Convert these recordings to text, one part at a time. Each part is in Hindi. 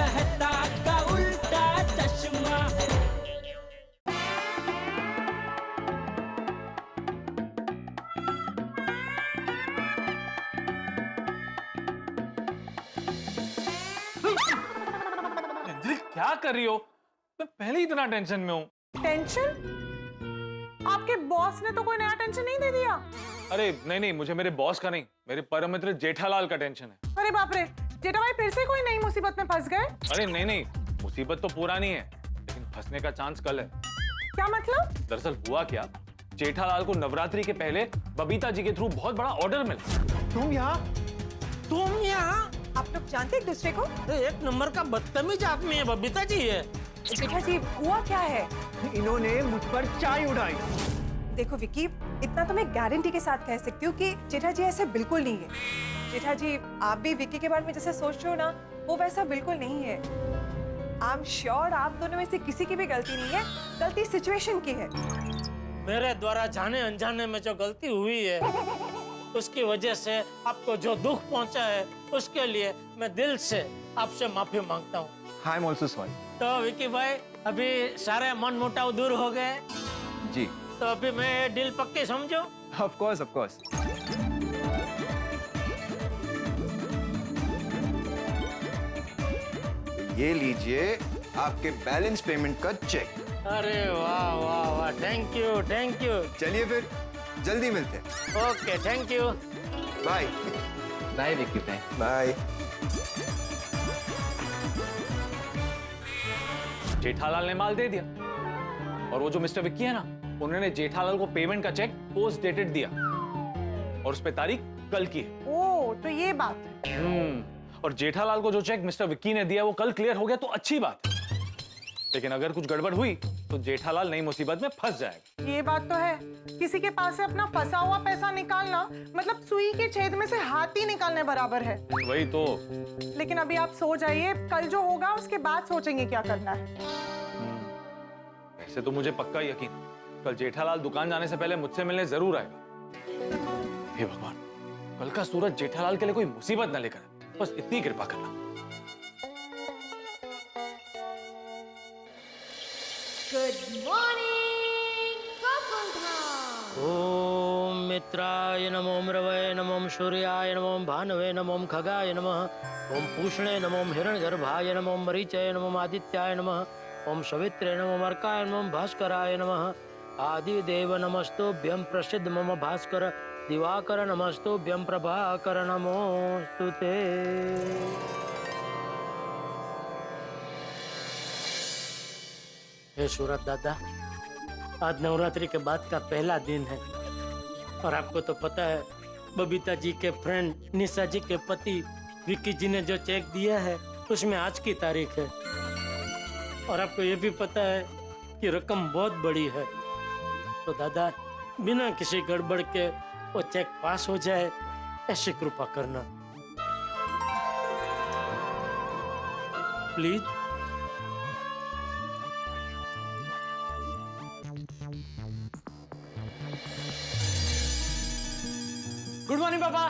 कहता का उल्टा चश्मा। अंजलि क्या कर रही हो? मैं पहले ही इतना टेंशन में हूँ। टेंशन? आपके बॉस ने तो कोई नया टेंशन नहीं दे दिया? अरे नहीं नहीं, मुझे मेरे बॉस का नहीं, मेरे परम मित्र जेठालाल का टेंशन है। अरे बाप रे, जेठा भाई फिर से कोई नई मुसीबत में फंस गए? अरे नहीं नहीं, मुसीबत तो पुरानी है, लेकिन फंसने का चांस कल है। क्या मतलब? दरअसल हुआ क्या, जेठालाल को नवरात्रि के पहले बबीता जी के थ्रू बहुत बड़ा ऑर्डर मिला। तुम यहाँ? आप लोग जानते एक दूसरे को? एक नंबर का बदतमीज आदमी है, बबीता जी है। जेठा जी, हुआ क्या है? इन्होंने मुझ पर चाय उड़ाई। देखो विकी, इतना तो मैं गारंटी के साथ कह सकती हूँ कि जेठा जी ऐसे बिल्कुल नहीं है। जेठा जी, आप भी विकी के बारे में जैसे सोच रहे हो ना, वो वैसा बिल्कुल नहीं है। आई एम श्योर आप दोनों में से किसी की भी गलती नहीं है, गलती सिचुएशन की है। मेरे द्वारा जाने अनजाने में जो गलती हुई है, उसकी वजह से आपको जो दुख पहुंचा है, उसके लिए मैं दिल से आपसे माफी मांगता हूँ। I am also sorry. तो विकी भाई, अभी सारे मन मुटाव दूर हो गए, जी। तो अभी मैं डील पक्की समझो। Of course of course. ये लीजिए आपके बैलेंस पेमेंट का चेक। अरे वाह वाह वाह, थैंक यू थैंक यू। चलिए फिर जल्दी मिलते हैं। Okay, thank you. Bye bye Vicky भाई। बाय। जेठालाल ने माल दे दिया, और वो जो मिस्टर विक्की है ना, उन्होंने जेठालाल को पेमेंट का चेक पोस्ट डेटेड दिया, और उस पे तारीख कल की है। ओ, तो ये बात है। और जेठालाल को जो चेक मिस्टर विक्की ने दिया वो कल क्लियर हो गया तो अच्छी बात है, लेकिन अगर कुछ गड़बड़ हुई तो जेठालाल नई मुसीबत में फंस जाएगा। ये बात तो है, किसी के पास से अपना फंसा हुआ पैसा निकालना मतलब सुई के छेद में से हाथी निकालने बराबर है। वही तो। लेकिन अभी आप सो जाइए, कल जो होगा उसके बाद सोचेंगे क्या करना है। ऐसे तो मुझे पक्का यकीन, कल जेठालाल दुकान जाने से पहले मुझसे मिलने जरूर आएगा। हे भगवान, कल का सूरज जेठालाल के लिए कोई मुसीबत न लेकर आए, बस इतनी कृपा करना। Good morning Gokuldham. ओम मित्राय नमो रवये नमो सूर्याय नमो भानवे नमो खगाय नमः। ओम पूष्णे नमो हिरण्यगर्भाय नमो मरीचय नमो आदित्याय नमः। ओम सवित्रे नमो अर्काय नमो भास्कराय नमः। आदिदेव नमस्तुभ्यं प्रसिद्ध मम भास्कर दिवाकर नमस्तुभ्यं प्रभाकर नमोस्तुते। हे सूरत दादा, आज नवरात्रि के बाद का पहला दिन है, और आपको तो पता है बबीता जी के फ्रेंड निशा जी के पति विक्की जी ने जो चेक दिया है उसमें आज की तारीख है, और आपको ये भी पता है कि रकम बहुत बड़ी है। तो दादा, बिना किसी गड़बड़ के वो चेक पास हो जाए, ऐसी कृपा करना प्लीज। गुड मॉर्निंग पापा।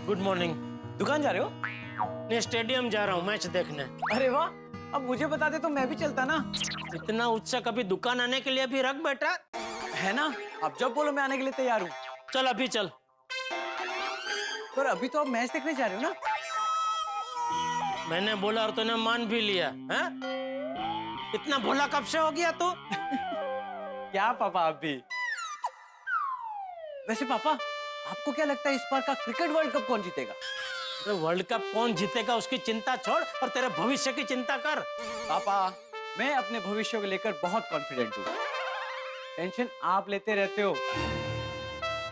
Good morning. दुकान जा रहे हो? मैं स्टेडियम जा रहा हूँ मैच देखने। अरे वाह, अब मुझे बता दे तो मैं भी चलता ना। इतना उत्साह कभी दुकान आने के लिए भी रख बैठा है ना, अब जब बोलो मैं आने के लिए तैयार हूँ। चल अभी चल। पर अभी तो आप मैच देखने जा रहे हो ना। मैंने बोला और तूने मान भी लिया है? इतना भोला कब से हो गया तू? क्या पापा आप भी। वैसे पापा, आपको क्या लगता है इस बार का क्रिकेट वर्ल्ड कप कौन जीतेगा? तो वर्ल्ड कप कौन जीतेगा उसकी चिंता छोड़ और तेरे भविष्य की चिंता कर। पापा, मैं अपने भविष्य को लेकर बहुत कॉन्फिडेंट हूँ। टेंशन आप लेते रहते हो।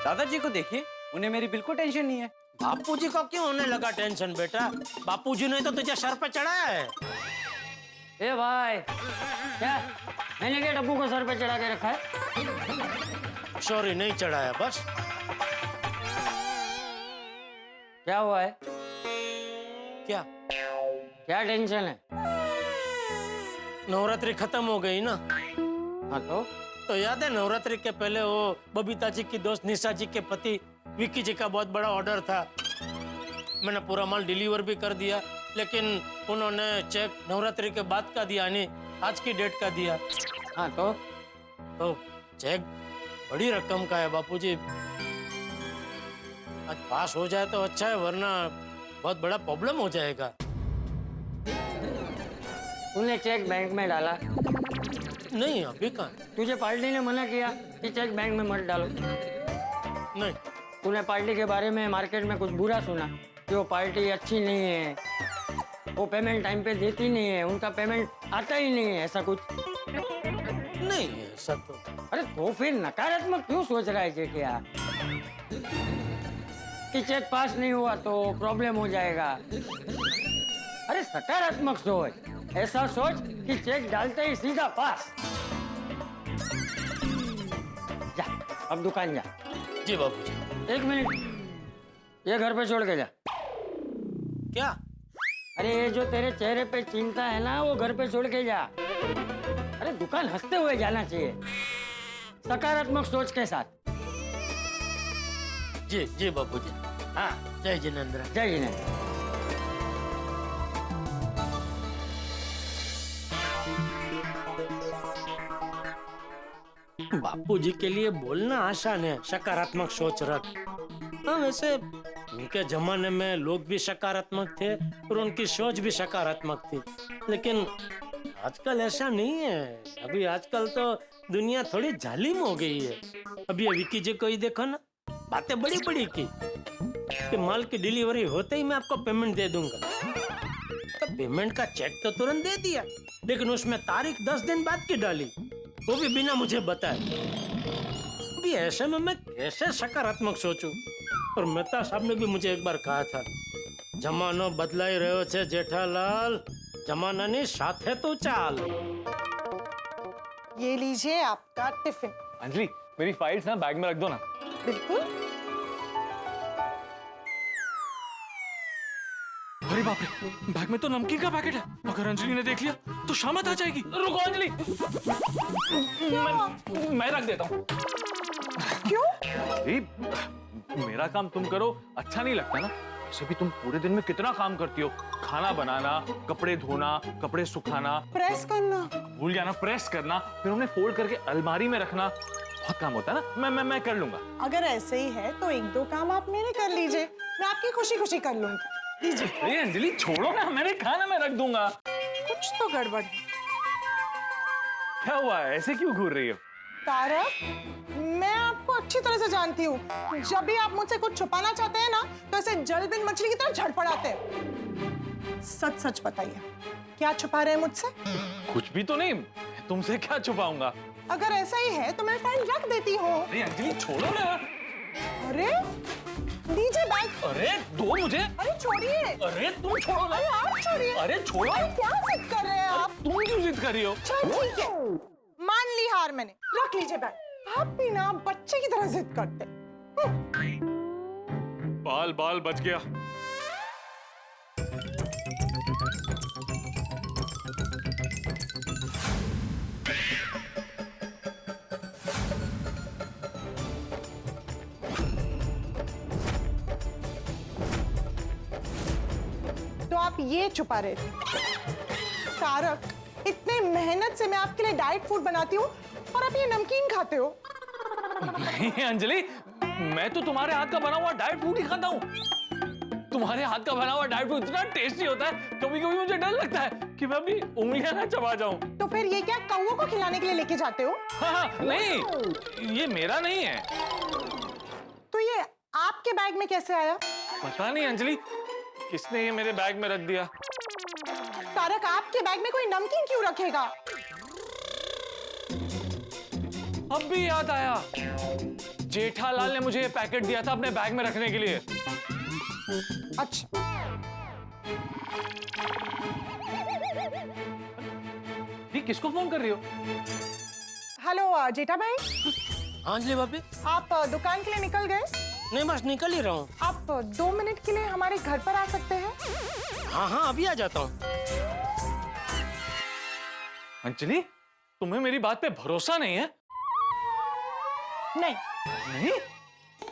दादाजी को देखिए, उन्हें मेरी बिल्कुल टेंशन नहीं है। बापूजी को क्यों होने लगा टेंशन बेटा? बापूजी ने तो तुझे सर पे चढ़ाया है। ए भाई, क्या मैंने क्या डब्बू को सर पे चढ़ा के रखा है? सॉरी, नहीं चढ़ाया बस। क्या हुआ है? क्या क्या टेंशन है? नवरात्रि खत्म हो गई ना। हाँ तो याद है नवरात्रि के पहले वो बबीता जी की दोस्त निशा जी के पति विक्की जी का बहुत बड़ा ऑर्डर था। मैंने पूरा माल डिलीवर भी कर दिया लेकिन उन्होंने चेक नवरात्रि के बाद का दिया, नहीं आज की डेट का दिया। हाँ तो तो चेक बड़ी रकम का है बापूजी। आज पास हो जाए तो अच्छा है, वरना बहुत बड़ा प्रॉब्लम हो जाएगा। तूने चेक बैंक में डाला? नहीं, अभी कहाँ? तुझे पार्टी ने मना किया कि चेक बैंक में मत डालो? नहीं। तूने पार्टी के बारे में मार्केट में कुछ बुरा सुना कि वो पार्टी अच्छी नहीं है, वो पेमेंट टाइम पे देती नहीं है, उनका पेमेंट आता ही नहीं है, ऐसा कुछ? नहीं ऐसा तो। अरे तो फिर नकारात्मक क्यों सोच रहा है जेठिया? कि चेक पास नहीं हुआ तो प्रॉब्लम हो जाएगा। अरे सकारात्मक सोच, ऐसा सोच कि चेक डालते ही सीधा पास। जा अब दुकान जा। जी बापूजी। 1 मिनट, ये घर पे छोड़ के जा। क्या? अरे ये जो तेरे चेहरे पे चिंता है ना, वो घर पे छोड़ के जा। अरे दुकान हंसते हुए जाना चाहिए, सकारात्मक सोच के साथ। जी जी बापूजी। हाँ, जय जिनेंद्र। जय जिनेंद्र। बापूजी के लिए बोलना आसान है, सकारात्मक सोच रख। हाँ वैसे उनके जमाने में लोग भी सकारात्मक थे और उनकी सोच भी सकारात्मक थी, लेकिन आजकल ऐसा नहीं है। अभी आजकल तो दुनिया थोड़ी जालिम हो गई है। अभी ये विकी जी को ही देखो ना, बातें बड़ी बड़ी की कि माल की डिलीवरी होते ही मैं आपको पेमेंट दे दूंगा। तो पेमेंट का चेक तो तुरंत दे दिया, लेकिन उसमें तारीख 10 दिन बाद की डाली, वो भी बिना मुझे बताए। अभी ऐसे में मैं कैसे सकारात्मक सोचूं? और मेहता साहब ने भी मुझे एक बार कहा था, जमानो बदलाई रह्यो छे जेठालाल, जमानानी साथे तो चाल। ये लीजिए आपका टिफिन। अंजलि मेरी फाइल्स ना बैग में रख दो ना। बिल्कुल। अरे बाप रे, बैग में तो नमकीन का पैकेट है। अगर अंजलि ने देख लिया तो शामत आ जाएगी। रुको अंजलि, मैं रख देता हूँ। क्यों? अरे मेरा काम तुम करो, अच्छा नहीं लगता ना? वैसे भी तुम पूरे दिन में कितना काम करती हो, खाना बनाना, कपड़े धोना, कपड़े सुखाना, प्रेस करना। भूल जाना प्रेस करना, फिर उन्हें फोल्ड करके अलमारी में रखना, बहुत काम होता है ना। मैं कर लूंगा। अगर ऐसे ही है तो 1-2 काम आप मेरे कर लीजिए, मैं आपकी खुशी खुशी कर लूंगी। लीजिए। अरे अंजलि छोड़ो ना, मैंने खाना मैं रख दूंगा। कुछ तो गड़बड़ है। क्या हुआ है, ऐसे क्यों घूर रही हो? तारक, मैं आपको अच्छी तरह से जानती हूँ। जब भी आप मुझसे कुछ छुपाना चाहते हैं ना, तो ऐसे जल बिन मछली की तरह झड़पड़ाते हैं। सच सच बताइए, क्या छुपा रहे हैं मुझसे? कुछ भी तो नहीं, मैं तुमसे क्या छुपाऊंगा। अगर ऐसा ही है तो मैं फाइल रख देती हूँ। अरे अंजलि छोड़ो ना। अरे लीजिए बैग। अरे दो मुझे। अरे छोड़िए। अरे तुम छोड़ो ना। अरे आप छोड़िए। अरे छोड़ो। अरे क्या जिद कर रहे हैं आप? तुम क्यों जिद कर रही हो? चल ठीक है, मान ली हार मैंने। रख लीजिए बैग। आप भी ना बच्चे की तरह जिद करते। बाल बाल बच गया। तो आप ये छुपा रहे थे? तारक, इतने मेहनत से मैं आपके लिए डाइट फूड बनाती हूँ और आप ये नमकीन खाते हो। नहीं अंजलि, मैं तो तुम्हारे हाथ का बना हुआ डाइट फूड ही खाता हूँ। तुम्हारे हाथ का बना हुआ डाइट फूड इतना टेस्टी होता है, कभी कभी मुझे डर लगता है कि मैं अपनी उंगलियां ना चबा जाऊं। तो फिर ये क्या कौओं को खिलाने के लिए लेके जाते हो? हाँ, नहीं, ये मेरा नहीं है। तो ये आपके बैग में कैसे आया? पता नहीं अंजलि, किसने ये मेरे बैग में रख दिया। तारक, आपके बैग में कोई नमकीन क्यों रखेगा? अब भी याद आया, जेठालाल ने मुझे ये पैकेट दिया था अपने बैग में रखने के लिए। अच्छा, ये किसको फोन कर रही हो? हेलो जेठा भाई, हाँ अंजलि भाभी। आप दुकान के लिए निकल गए? नहीं बस निकल ही रहा हूँ। आप 2 मिनट के लिए हमारे घर पर आ सकते हैं? हाँ हाँ अभी आ जाता हूँ। अंजलि, तुम्हें मेरी बात पे भरोसा नहीं है? नहीं। नहीं?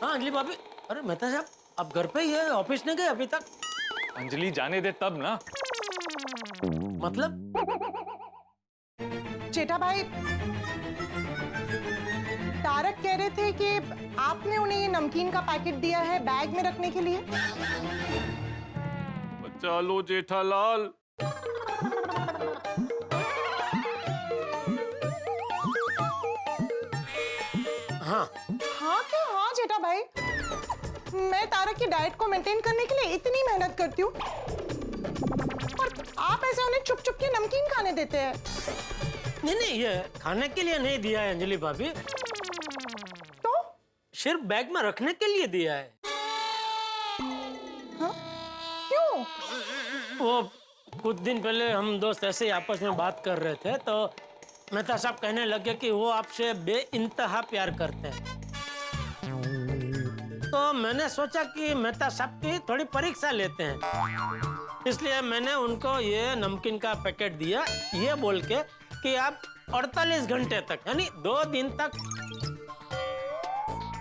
हाँ अंजलि भाभी। अरे मेहता साहब, आप घर पे ही है, ऑफिस नहीं गए अभी तक? अंजलि जाने दे तब ना। मतलब जेठा भाई, तारक कह रहे थे कि आपने उन्हें ये नमकीन का पैकेट दिया है बैग में रखने के लिए। बचा लो जेठालाल। हाँ, हाँ क्या हाँ जेठा भाई, मैं तारक की डाइट को मेंटेन करने के लिए इतनी मेहनत करती हूँ और आप ऐसे उन्हें चुप चुप के नमकीन खाने देते हैं। नहीं नहीं, ये खाने के लिए नहीं दिया है अंजलि भाभी, तो सिर्फ बैग में रखने के लिए दिया है। हाँ? क्यों? वो कुछ दिन पहले हम दोस्त ऐसे ही आपस में बात कर रहे थे तो मेहता साहब कहने लगे कि वो आपसे बेइंतहा प्यार करते हैं। तो मैंने सोचा कि मेहता साहब की थोड़ी परीक्षा लेते हैं, इसलिए मैंने उनको ये नमकीन का पैकेट दिया, ये बोल के कि आप 48 घंटे तक यानी 2 दिन तक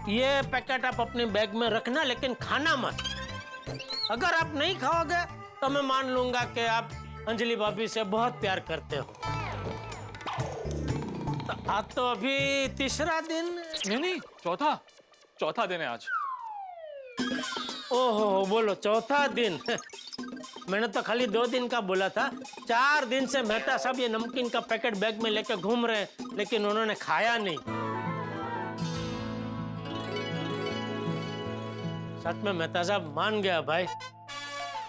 ये पैकेट आप अपने बैग में रखना, लेकिन खाना मत। अगर आप नहीं खाओगे तो मैं मान लूंगा कि आप अंजलि भाभी से बहुत प्यार करते हो। तो आज तो अभी तीसरा दिन। नहीं, चौथा दिन है आज। ओहो, बोलो चौथा दिन। मैंने तो खाली 2 दिन का बोला था। 4 दिन से मेहता साहब ये नमकीन का पैकेट बैग में लेकर घूम रहे हैं, लेकिन उन्होंने खाया नहीं। सच में मेहता साहब मान गया भाई,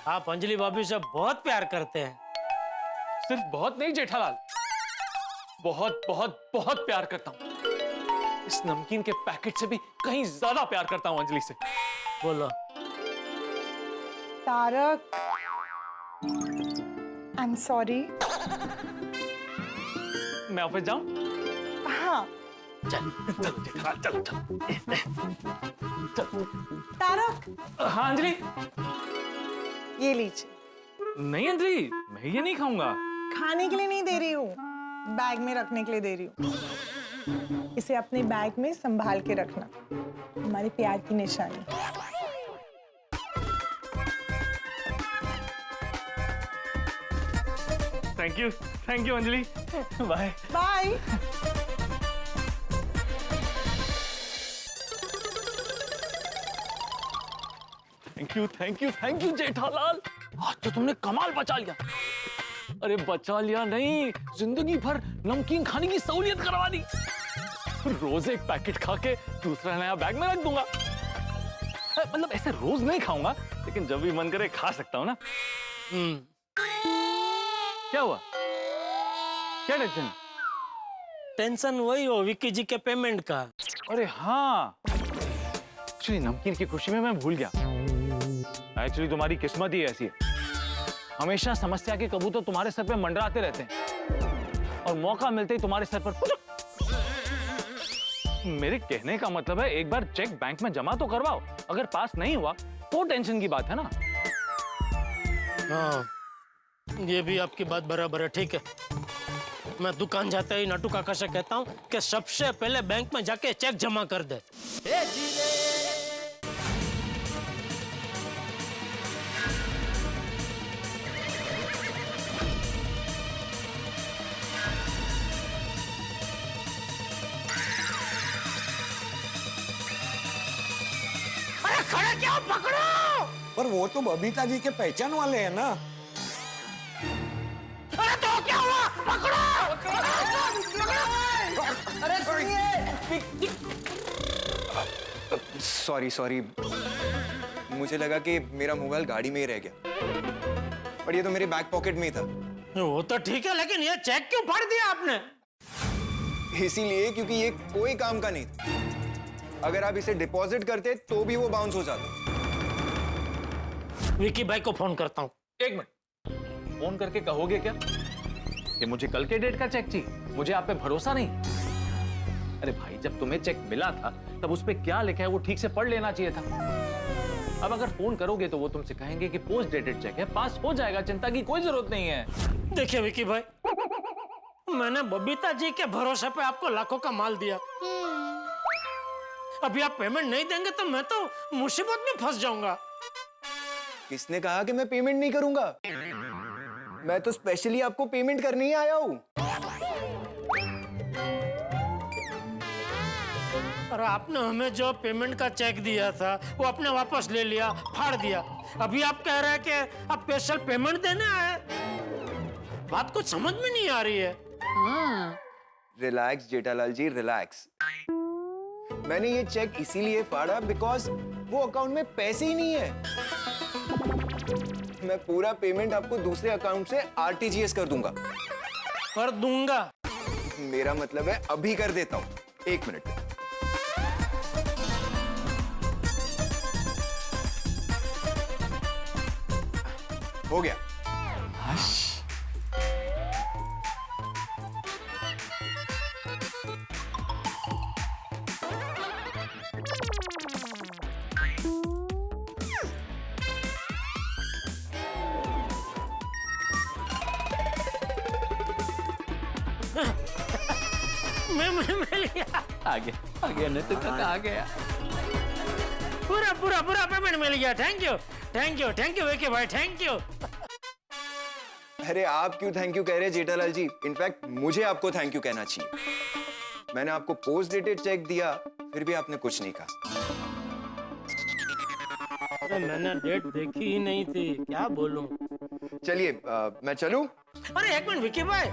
आप अंजलि भाभी से बहुत प्यार करते हैं। सिर्फ बहुत नहीं जेठालाल, बहुत बहुत बहुत प्यार करता हूँ। इस नमकीन के पैकेट से भी कहीं ज्यादा प्यार करता हूँ अंजलि से। बोलो। Tarak, I am sorry. मैं ऑफिस जाऊं? हाँ चल जेठालाल, चल। तारक, हाँ अंजलि। ये लीजिए। नहीं अंजलि, मैं ये नहीं खाऊंगा। खाने के लिए नहीं दे रही हूँ, बैग में रखने के लिए दे रही हूँ। इसे अपने बैग में संभाल के रखना, हमारे प्यार की निशानी। Thank you Anjali. Bye bye. Thank you Jethalal. आज तो तुमने कमाल बचा लिया। अरे बचा लिया नहीं, जिंदगी भर नमकीन खाने की सहूलियत करवा दी। रोज एक पैकेट खा के दूसरा नया बैग में रख दूंगा। मतलब ऐसे रोज नहीं खाऊंगा, लेकिन जब भी मन करे खा सकता हूँ ना। क्या हुआ? क्या टेंशन? टेंशन वही हो विक्की जी के पेमेंट का। अरे हाँ, एक्चुअली नमकीन की खुशी में मैं भूल गया। एक्चुअली तुम्हारी किस्मत ही ऐसी है, हमेशा समस्या के कबूतर तुम्हारे सर पे मंडराते रहते हैं और मौका मिलते ही तुम्हारे सर पर। मेरे कहने का मतलब है एक बार चेक बैंक में जमा तो करवाओ, अगर पास नहीं हुआ तो टेंशन की बात है ना। हाँ, ये भी आपकी बात बराबर है। ठीक है, मैं दुकान जाते ही नटू काका से कहता हूँ कि सबसे पहले बैंक में जाके चेक जमा कर दे। अरे खड़े क्या हो, पकड़ो। पर वो तो बबीता जी के पहचान वाले हैं ना। अरे तो क्या हुआ, पकड़ो। अरे सुनिए, सॉरी, मुझे लगा कि मेरा मोबाइल गाड़ी में ही रह गया, पर ये तो मेरे बैक पॉकेट में ही था। वो तो ठीक है, लेकिन ये चेक क्यों फाड़ दिया आपने? इसीलिए क्योंकि ये कोई काम का नहीं था। अगर आप इसे डिपॉजिट करते तो भी वो बाउंस हो जाता। विकी भाई को फोन करता हूँ। एक मिनट, फोन करके कहोगे क्या कि मुझे कल के डेट का चेक चाहिए? मुझे आप पे भरोसा नहीं? अरे भाई, जब तुम्हें चेक मिला था तब उस पे क्या लिखा है वो ठीक से पढ़ लेना चाहिए था। अब अगर फोन करोगे तो वो तुमसे कहेंगे कि पोस्ट डेटेड चेक है, पास हो जाएगा, चिंता की कोई जरूरत नहीं है। देखिए विकी भाई, मैंने बबीता जी के भरोसे पे आपको लाखों का माल दिया। अभी आप पेमेंट नहीं देंगे तो मैं तो मुसीबत में फंस जाऊंगा। किसने कहा कि मैं पेमेंट नहीं करूंगा? मैं तो स्पेशली आपको पेमेंट करने ही आया हूं। और आपने हमें जो पेमेंट का चेक दिया था वो आपने वापस ले लिया, फाड़ दिया। अभी आप कह रहे हैं कि आप स्पेशल पेमेंट देने आए। बात कुछ समझ में नहीं आ रही है। रिलैक्स जेठालाल जी, रिलैक्स। मैंने ये चेक इसीलिए फाड़ा बिकॉज वो अकाउंट में पैसे ही नहीं है। मैं पूरा पेमेंट आपको दूसरे अकाउंट से आरटीजीएस कर दूंगा। कर दूंगा? मेरा मतलब है अभी कर देता हूं। 1 मिनट। हो गया। मैं लिया। आ गया नेटू काका आ गया। पूरा पूरा पूरा पेमेंट मिल गया। Thank you thank you thank you Vicky भाई, थैंक यू। अरे आप क्यों थैंक यू कह रहे हैं जेठालाल जी? इनफैक्ट मुझे आपको थैंक यू कहना चाहिए। मैंने आपको पोस्ट डेटेड चेक दिया, फिर भी आपने कुछ नहीं कहा। अरे मैंने डेट देखी ही नहीं थी, क्या बोलूं। चलिए मैं चलूं? अरे 1 मिनट विकी भाई,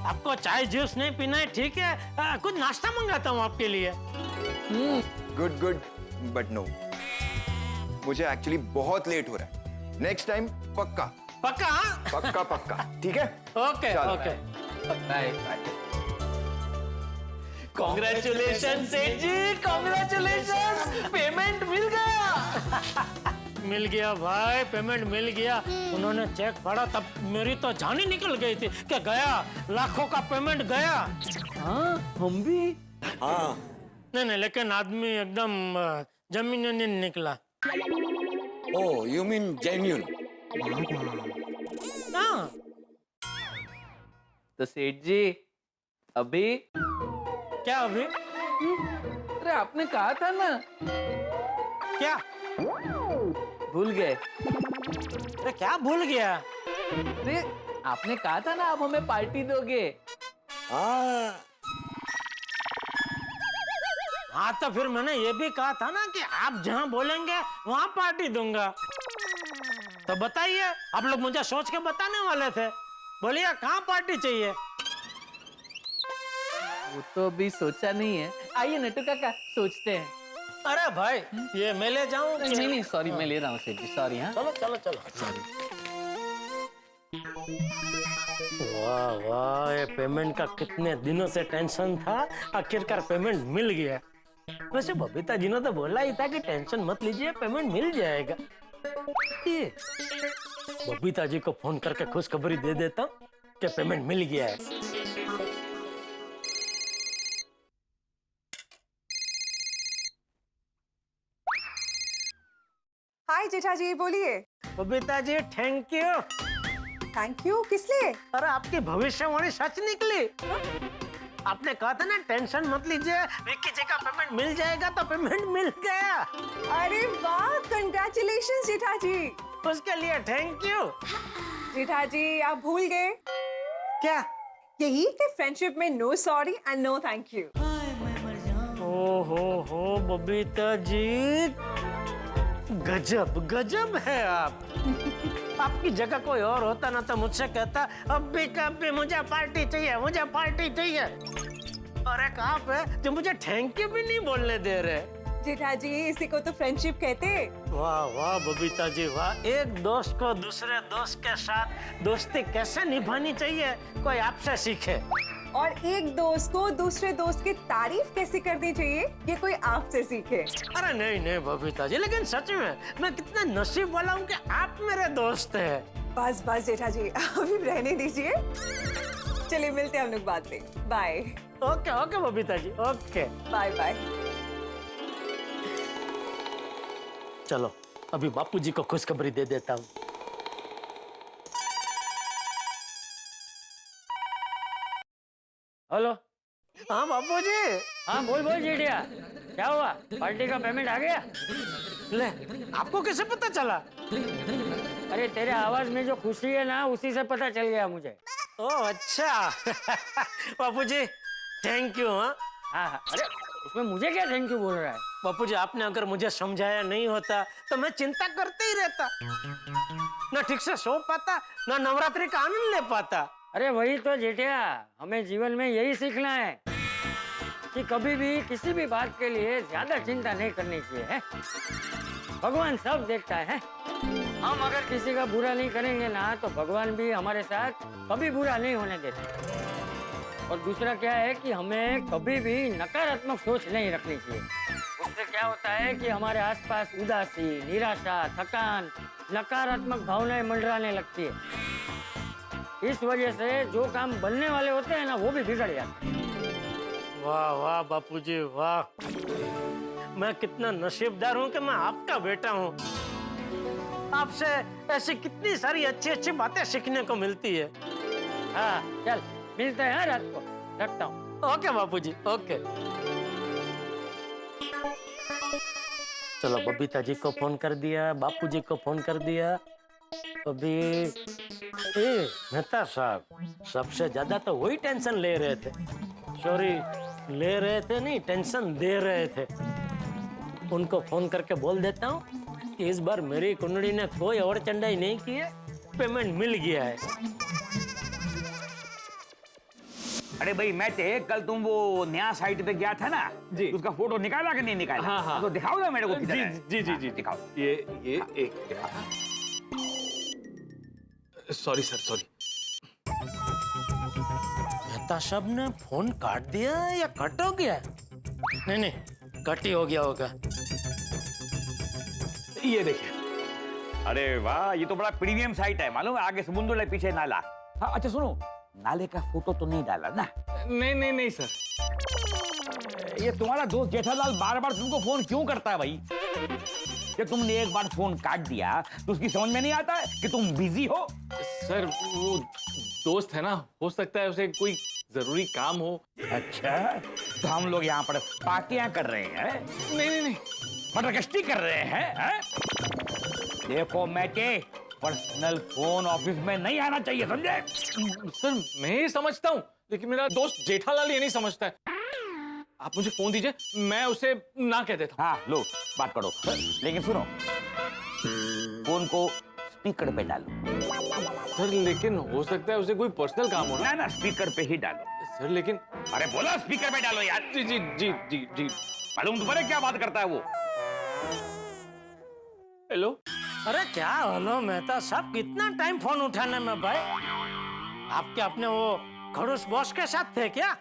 आपको चाय जूस नहीं पीना है ठीक है, कुछ नाश्ता मंगाता हूँ आपके लिए। गुड गुड, बट नो, मुझे एक्चुअली बहुत लेट हो रहा है। नेक्स्ट टाइम पक्का पक्का? पक्का पक्का, ठीक है? ओके चलो। ओके। बाय। कांग्रेचुलेशन सेठ जी, कांग्रेचुलेशन, पेमेंट मिल गया। मिल गया भाई, पेमेंट मिल गया। उन्होंने चेक फाड़ा तब मेरी तो जान ही निकल गई थी कि गया, लाखों का पेमेंट गया। हाँ हम भी। हाँ नहीं, लेकिन आदमी एकदम जमीन नहीं निकला। ओ यू मीन जेन्यून। हाँ। तो सेठ जी अभी क्या अभी? अरे आपने कहा था ना। क्या भूल गए? अरे क्या भूल गया? अरे आपने कहा था ना आप हमें पार्टी दोगे। हाँ हाँ तो फिर मैंने ये भी कहा था ना कि आप जहाँ बोलेंगे वहाँ पार्टी दूंगा। तो बताइए, आप लोग मुझे सोच के बताने वाले थे। बोलिए कहाँ पार्टी चाहिए? वो तो अभी सोचा नहीं है। आइए नटू काका सोचते हैं। अरे भाई ये मैं ले जाऊं? नहीं सॉरी, मैं ले रहा हूँ सेठ जी, सॉरी। हाँ चलो चलो चलो। वाह वाह, ये पेमेंट का कितने दिनों से टेंशन था, आखिरकार पेमेंट मिल गया। वैसे बबीता जी ने तो बोला ही था कि टेंशन मत लीजिए, पेमेंट मिल जाएगा। ये बबीता जी को फोन करके खुशखबरी दे देता हूँ कि पेमेंट मिल गया है। हाय जेठा जी, बोलिए। Babita ji thank you. Thank you किस लिए? अरे आपकी भविष्यवाणी सच निकली। आपने कहा था ना टेंशन मत लीजिए, विक्की जी का पेमेंट मिल जाएगा, तो पेमेंट मिल गया। अरे वाह, कंग्रेचुलेशंस जेठा जी। उसके लिए थैंक यू। जेठा जी आप भूल गए क्या? यही कि फ्रेंडशिप में no sorry and no thank you. हो बबीता जी, गजब गजब है आप। आपकी जगह कोई और होता ना तो मुझसे कहता अब भी कब भी मुझे पार्टी चाहिए, मुझे पार्टी चाहिए। और एक आप है जो मुझे थैंक यू भी नहीं बोलने दे रहे। जेठा जी इसी को तो फ्रेंडशिप कहते। वाह वाह बबीता जी वाह, एक दोस्त को दूसरे दोस्त के साथ दोस्ती कैसे निभानी चाहिए कोई आपसे सीखे। और एक दोस्त को दूसरे दोस्त की तारीफ कैसे करनी चाहिए ये कोई आपसे सीखे। अरे नहीं बबीता जी, लेकिन सच में मैं कितना नसीब वाला हूँ कि आप मेरे दोस्त हैं। बस बस जेठा जी अभी रहने दीजिए, चलिए मिलते हैं हम लोग बाद में। Bye. Okay okay Babita ji, okay bye bye. चलो अभी बापूजी को खुशखबरी दे देता हूँ। हेलो। हाँ बापूजी। हाँ बोल जेठिया, क्या हुआ? पार्टी का पेमेंट आ गया? ले, आपको कैसे पता चला? अरे तेरे आवाज में जो खुशी है ना, उसी से पता चल गया मुझे। ओह अच्छा। बापूजी थैंक यू। हाँ हाँ, अरे उसमें मुझे क्या थैंक यू बोल रहा है? बापूजी, आपने अगर मुझे समझाया नहीं होता तो मैं चिंता करते ही रहता, ना ठीक से सो पाता, ना नवरात्रि का आनंद ले पाता। अरे वही तो जेठिया, हमें जीवन में यही सीखना है कि कभी भी किसी भी बात के लिए ज्यादा चिंता नहीं करनी चाहिए है? भगवान सब देखता है। हम अगर किसी का बुरा नहीं करेंगे ना, तो भगवान भी हमारे साथ कभी बुरा नहीं होने देते। और दूसरा क्या है कि हमें कभी भी नकारात्मक सोच नहीं रखनी चाहिए। उससे क्या होता है कि हमारे आसपास उदासी, निराशा, थकान, नकारात्मक भावनाएं मंडराने लगती है। इस वजह से जो काम बनने वाले होते हैं ना, वो भी बिगड़ जाते हैं। वाह वाह बापूजी वाह, मैं कितना नसीबदार हूँ कि मैं आपका बेटा हूँ। आपसे ऐसी कितनी सारी अच्छी अच्छी बातें सीखने को मिलती है। हाँ चल मिलते हैं रात को, रखता हूँ। ओके बापूजी ओके। चलो बबीता जी को फोन कर दिया, बापूजी को फोन कर दिया। अभी मेहता साहब सबसे ज्यादा तो वही टेंशन ले रहे थे, सॉरी ले रहे थे नहीं, टेंशन दे रहे थे। उनको फोन करके बोल देता हूँ कि इस बार मेरी कुंडली ने कोई और चंडाई नहीं की है, पेमेंट मिल गया है। अरे भाई मैं कल तुम वो नया साइट पे गया था ना जी, उसका फोटो निकाला कि नहीं निकाला? हाँ, हाँ। तो दिखाओ ना मेरे को किधर जी है। जी जी जी दिखाओ। ये एक सॉरी सर सॉरी। मेहता साहब ने फोन काट दिया या कट हो गया? नहीं नहीं कट ही हो गया होगा। ये देखिए। अरे वाह, ये तो बड़ा प्रीमियम साइट है, मालूम है? आगे समुद्र है, पीछे नाला। हाँ अच्छा सुनो, नाले का फोटो तो नहीं डाला ना? नहीं सर। ये तुम्हारा दोस्त जेठालाल बार बार तुमको फोन क्यों करता है भाई? कि तुमने एक बार फोन काट दिया तो उसकी समझ में नहीं आता है कि तुम बिजी हो? सर वो दोस्त है ना, हो सकता है उसे कोई जरूरी काम हो। अच्छा, तो हम लोग यहाँ पर पार्टियां कर रहे हैं? नहीं मटरगश्ती कर रहे हैं? देखो मैके, पर्सनल फोन ऑफिस में नहीं आना चाहिए, समझे? सर मैं ये समझता हूँ, लेकिन मेरा दोस्त जेठालाल ये नहीं समझता है। आप मुझे फोन दीजिए, मैं उसे ना कह देता हूँ। हाँ लो बात करो, लेकिन सुनो फोन को स्पीकर पे डालो। सर लेकिन हो सकता है उसे कोई पर्सनल काम हो ना ना, स्पीकर पे ही डालो। सर लेकिन अरे बोला स्पीकर पे डालो यार। जी जी जी जी जी। मालूम तुम्हारे क्या बात करता है वो? हेलो। अरे क्या हेलो मेहता साहब, कितना टाइम फोन उठाने में भाई? आपके अपने वो खड़ूस बॉस के साथ थे क्या?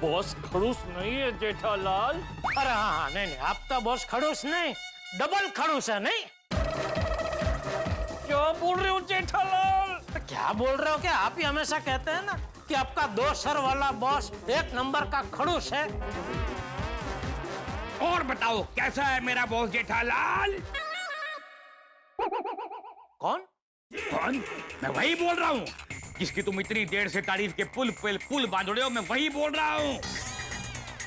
बॉस खड़ूस नहीं है जेठालाल। अरे हाँ नहीं आपका बॉस खड़ूस नहीं, डबल खड़ूस है। नहीं क्या बोल रहे हो जेठालाल? क्या बोल रहे हो? क्या आप ही हमेशा कहते हैं ना कि आपका 2 सर वाला बॉस 1 नंबर का खड़ूस है। और बताओ कैसा है मेरा बॉस जेठालाल? कौन? मैं वही बोल रहा हूँ जिसकी तुम इतनी देर से तारीफ के पुल पे पुल बांध रहे हो। मैं वही बोल रहा हूँ,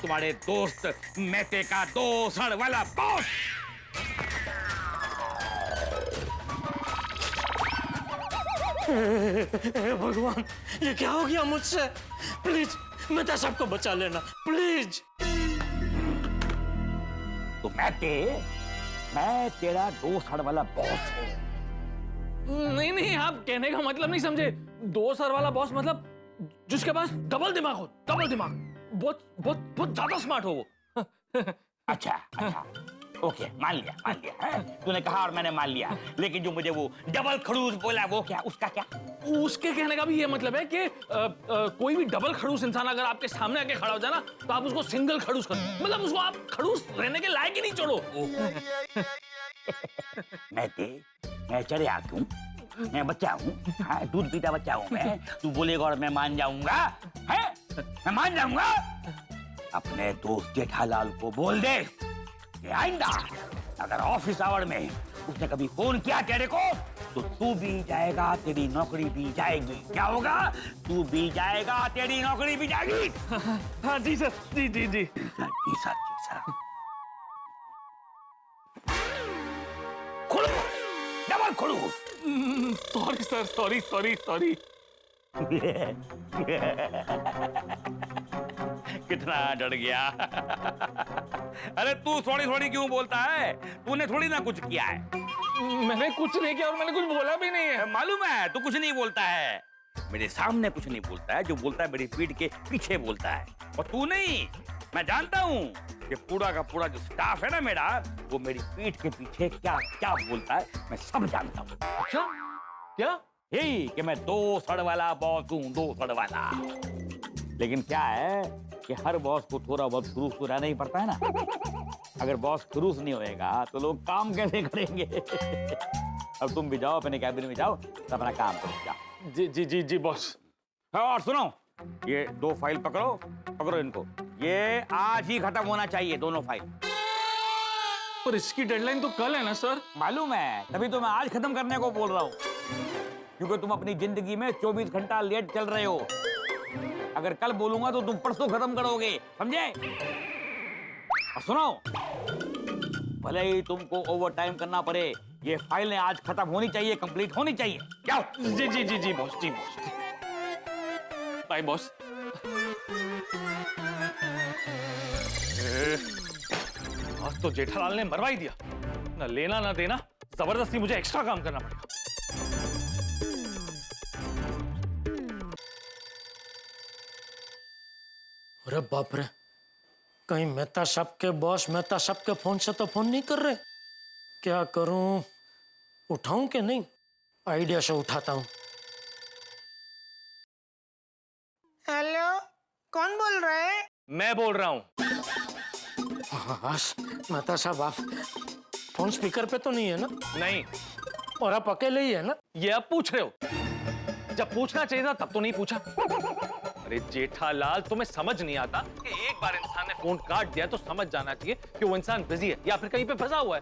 तुम्हारे दोस्त मेहते का 2 सर वाला बॉस। हे भगवान, ये क्या हो गया मुझसे? प्लीज मेहता साहब को बचा लेना प्लीज। तो मैं तेरा 2 सर वाला बॉस हूँ। नहीं आप कहने का मतलब नहीं समझे। 2 सर वाला बॉस मतलब जिसके पास डबल दिमाग हो, डबल दिमाग, बहुत ज्यादा स्मार्ट हो वो। अच्छा ओके, मान लिया है? तूने कहा और मैंने मान लिया, लेकिन जो मुझे वो डबल खड़ूस बोला वो क्या, उसका क्या? उसके कहने का भी ये मतलब है कि कोई भी डबल खड़ूस इंसान अगर आपके सामने आके खड़ा हो जाए ना, तो आप उसको सिंगल खड़ूस कर, मतलब उसको आप खड़ूस रहने के लायक ही नहीं छोड़ो। मैं चढ़िया क्यों? मैं बच्चा हूँ, दूध पीता बच्चा हूँ मैं। तू बोलेगा और मैं मान जाऊंगा? है मैं मान जाऊंगा? अपने दोस्त जेठालाल को बोल दे कि आइंदा अगर ऑफिस आवर में उसने कभी फोन किया तेरे को तो तू भी जाएगा, तेरी नौकरी भी जाएगी। क्या होगा? तू भी जाएगा, तेरी नौकरी भी जाएगी। हाँ जी सर, जी जी जी। जी सर। खुलूस, डबल खुलूस। Sorry sir, sorry. कितना डर गया। अरे तू सॉरी क्यों बोलता है? तूने थोड़ी ना कुछ किया है। मैंने कुछ नहीं किया और मैंने कुछ बोला भी नहीं है। मालूम है तू कुछ नहीं बोलता है। मेरे सामने कुछ नहीं बोलता है, जो बोलता है मेरी पीठ के पीछे बोलता है। और तू नहीं, मैं जानता हूँ कि पूरा का पूरा जो स्टाफ है ना मेरा, वो मेरी पीठ के पीछे क्या क्या बोलता है मैं सब जानता हूँ। अच्छा, क्या? यही कि मैं 2 सड़ वाला बॉस हूँ, 2 सड़ वाला। लेकिन क्या है कि हर बॉस को थोड़ा बहुत खरूस तो रहना ही पड़ता है ना। अगर बॉस खरूस नहीं होएगा तो लोग काम कैसे करेंगे? अब तुम भी जाओ, अपने कैबिन में जाओ, तो अपना काम करो। जाओ। जी जी जी जी बॉस। हाँ, और सुनो, ये 2 फाइल पकड़ो इनको। ये आज ही खत्म होना चाहिए, दोनों फाइल। पर इसकी डेडलाइन तो कल है ना सर? मालूम है, तभी तो मैं आज खत्म करने को बोल रहा हूँ, क्योंकि तुम अपनी जिंदगी में 24 घंटा लेट चल रहे हो। अगर कल बोलूंगा तो तुम परसों खत्म करोगे, समझे? और सुनो, भले ही तुमको ओवर टाइम करना पड़े, ये फाइलें आज खत्म होनी चाहिए, कंप्लीट होनी चाहिए। क्या? जी जी जी जी बॉस, जी बॉस। Bye boss. आज तो जेठालाल ने मरवा ही दिया। ना लेना ना देना, जबरदस्ती मुझे एक्स्ट्रा काम करना पड़ेगा। अरे बाप रे, कहीं मेहता साहब के बॉस मेहता साहब के फोन से तो फोन नहीं कर रहे। क्या करूं, उठाऊं कि नहीं? आइडिया से उठाता हूं। हेलो, कौन बोल रहा है? मैं बोल रहा हूँ। हाँ, मेहता साहब आप फोन स्पीकर पे तो नहीं है ना? नहीं। और आप अकेले ही है ना? ये अब पूछ रहे हो? जब पूछना चाहिए था तब तो नहीं पूछा। अरे जेठालाल, तुम्हें समझ नहीं आता कि एक बार इंसान ने फोन काट दिया तो समझ जाना चाहिए कि वो इंसान बिजी है या फिर कहीं पे फंसा हुआ है।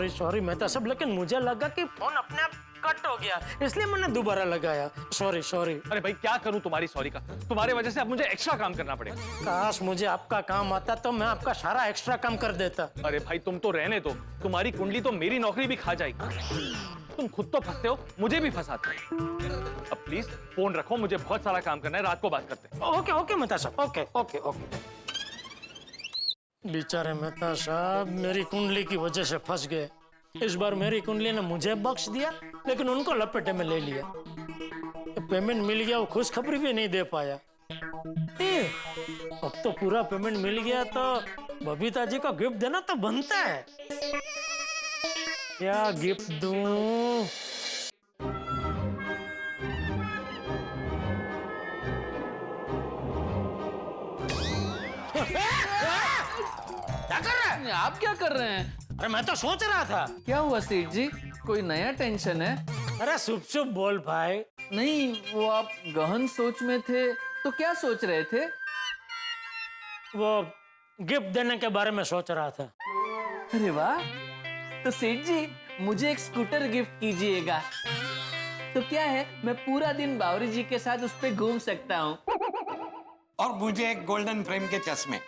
सॉरी मेहता साहब, लेकिन मुझे लगा कि फोन अपने आप कट हो गया, इसलिए मैंने दोबारा लगाया। सॉरी। अरे भाई, क्या करूं तुम्हारी सॉरी का? तुम्हारे वजह से अब मुझे एक्स्ट्रा काम करना पड़ेगा। काश मुझे आपका काम आता तो मैं आपका सारा एक्स्ट्रा काम कर देता। अरे भाई, तुम तो रहने दो, तुम्हारी कुंडली तो मेरी नौकरी भी खा जाएगी। तुम खुद तो फंसते हो, मुझे भी फंसाते हो। अब प्लीज फोन रखो, मुझे बहुत सारा काम करना है, रात को बात करते हैं। ओके मेहता साहब, ओके। बेचारे मेहता साहब मेरी कुंडली की वजह से फंस गए। इस बार मेरी कुंडली ने मुझे बख्श दिया, लेकिन उनको लपेटे में ले लिया। पेमेंट मिल गया, वो खुशखबरी भी नहीं दे पाया। अब तो पूरा पेमेंट मिल गया तो बबीता जी को गिफ्ट देना तो बनता है। क्या गिफ्ट दूं? क्या कर रहा है? आप क्या कर रहे हैं? अरे मैं तो सोच रहा था। क्या हुआ सेठ जी, कोई नया टेंशन है? अरे शुभ बोल भाई। नहीं, वो आप गहन सोच में थे तो क्या सोच रहे थे? वो गिफ्ट देने के बारे में सोच रहा था। अरे वाह, तो सेठ जी मुझे एक स्कूटर गिफ्ट कीजिएगा। तो क्या है, मैं पूरा दिन बावरी जी के साथ उस पे घूम सकता हूँ। और मुझे एक गोल्डन फ्रेम के चश्मे।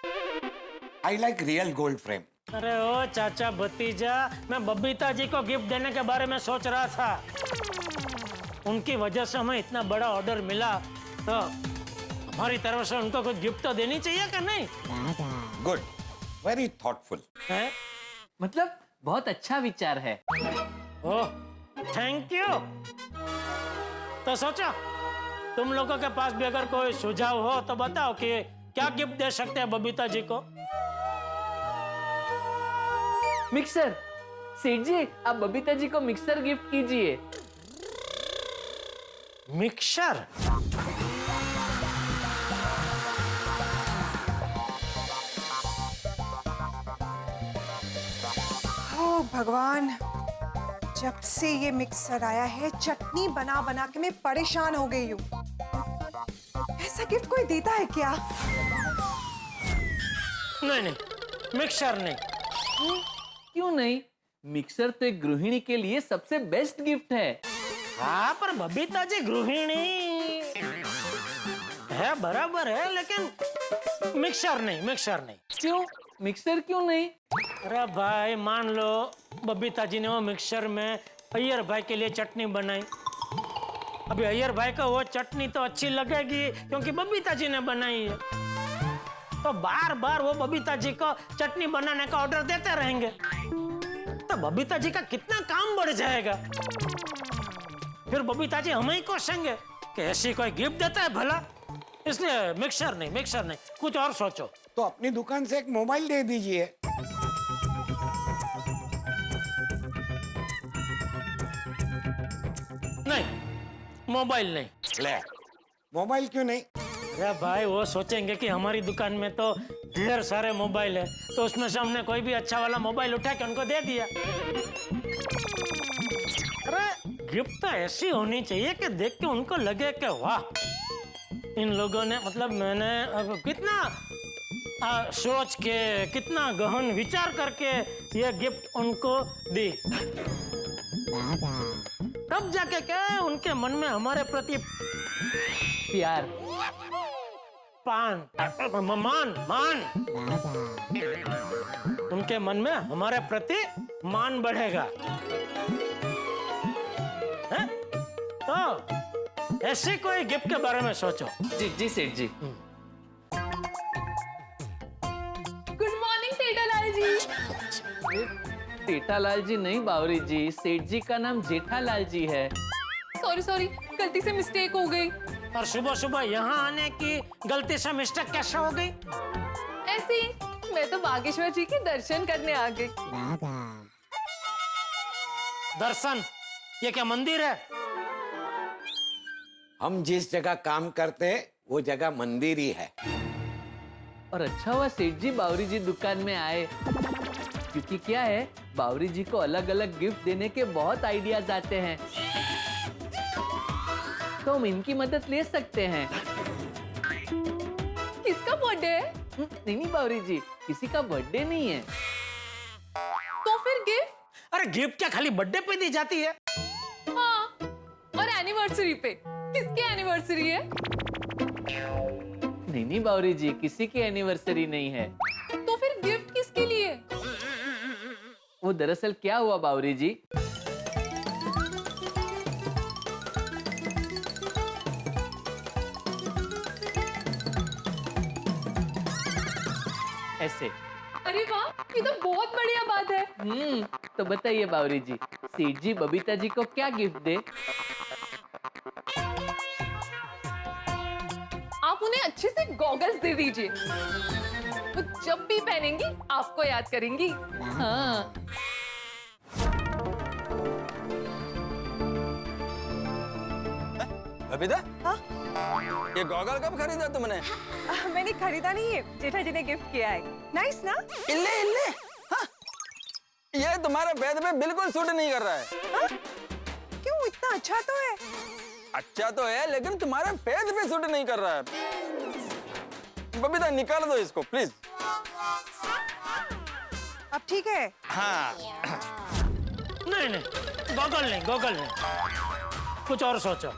I like real gold frame. अरे ओ चाचा भतीजा, मैं बबीता जी को गिफ्ट देने के बारे में सोच रहा था। उनकी वजह से हमें इतना बड़ा ऑर्डर मिला, तो हमारी तरफ से उनको कुछ गिफ्ट तो देनी चाहिए कि नहीं? Good, very thoughtful. है? मतलब बहुत अच्छा विचार है। ओह, थैंक यू। तो सोचा तुम लोगों के पास भी अगर कोई सुझाव हो तो बताओ कि क्या गिफ्ट दे सकते हैं बबीता जी को। मिक्सर। सेठ जी, आप बबीता जी को मिक्सर गिफ्ट कीजिए। मिक्सर? ओ भगवान, जब से ये मिक्सर आया है चटनी बना बना के मैं परेशान हो गई हूँ। ऐसा गिफ्ट कोई देता है क्या? नहीं, मिक्सर नहीं। क्यों नहीं? मिक्सर तो एक गृहिणी के लिए सबसे बेस्ट गिफ्ट है। हाँ, पर बबीता जी गृहिणी है, बराबर है, लेकिन मिक्सर नहीं। क्यों मिक्सर क्यों नहीं? अरे भाई, मान लो बबीता जी ने वो मिक्सर में अय्यर भाई के लिए चटनी बनाई। अभी अय्यर भाई को वो चटनी तो अच्छी लगेगी क्योंकि बबीता जी ने बनाई है, तो बार बार वो बबीता जी को चटनी बनाने का ऑर्डर देते रहेंगे, तो बबीता जी का कितना काम बढ़ जाएगा। फिर बबीता जी हमें ही कोसेंगे कि ऐसी कोई गिफ्ट देता है भला। इसलिए मिक्सर नहीं, कुछ और सोचो। तो अपनी दुकान से एक मोबाइल दे दीजिए। नहीं, मोबाइल नहीं। ले, मोबाइल क्यों नहीं? अरे भाई, वो सोचेंगे कि हमारी दुकान में तो ढेर सारे मोबाइल है, तो उसमें से हमने कोई भी अच्छा वाला मोबाइल उठा के उनको दे दिया। अरे गिफ्ट तो ऐसी होनी चाहिए कि देख के उनको लगे कि वाह, इन लोगों ने, मतलब मैंने अब कितना सोच के, कितना गहन विचार करके ये गिफ्ट उनको दी, तब जाके क्या उनके मन में हमारे प्रति प्यार, मान उनके मन में हमारे प्रति मान बढ़ेगा, है? तो ऐसे कोई गिफ्ट के बारे में सोचो। जी सेठ जी। गुड मॉर्निंग टेटालाल जी। जेठालाल जी नहीं बावरी जी, सेठ जी का नाम जेठालाल जी है। सॉरी, गलती से मिस्टेक हो गई। और सुबह सुबह यहाँ आने की गलती से मिस्टेक कैसे हो गई? ऐसे ही, मैं तो बागेश्वर जी के दर्शन करने आ गई। दर्शन? ये क्या मंदिर है? हम जिस जगह काम करते हैं वो जगह मंदिर ही है। और अच्छा हुआ सेठ जी बावरी जी दुकान में आए, क्योंकि क्या है, बावरी जी को अलग अलग गिफ्ट देने के बहुत आइडियाज आते हैं, तो हम इनकी मदद ले सकते हैं। किसका बर्थडे है? नहीं बावरी जी, किसी का बर्थडे नहीं है। तो फिर गिफ्ट? अरे गिफ्ट क्या खाली बर्थडे पे दी जाती है? हाँ, और एनिवर्सरी पे। किसकी एनिवर्सरी है? नहीं बावरी जी, किसी की एनिवर्सरी नहीं है। तो फिर गिफ्ट किसके लिए? वो दरअसल क्या हुआ बावरी जी, ऐसे। अरे वाह, ये तो बहुत बढ़िया बात है। तो बताइए बावरी जी, सेठ जी बबीता जी को क्या गिफ्ट दे? आप उन्हें अच्छे से गॉगल्स दे दीजिए, वो जब भी पहनेंगी आपको याद करेंगी। हाँ। बबीता, हाँ? ये गॉगल कब खरीदा तुमने? मैंने खरीदा नहीं है, जेठा जी ने गिफ्ट किया है। नाइस ना? इल्ले हाँ? ये तुम्हारे फेस पे बिल्कुल सूट नहीं कर रहा है। हाँ? क्यों, इतना अच्छा तो है। अच्छा तो है, लेकिन तुम्हारे फेस पे सूट नहीं कर रहा है। बबीता, निकाल दो इसको प्लीज। अब ठीक है? हाँ। नहीं, गॉगल नहीं, कुछ और सोचो।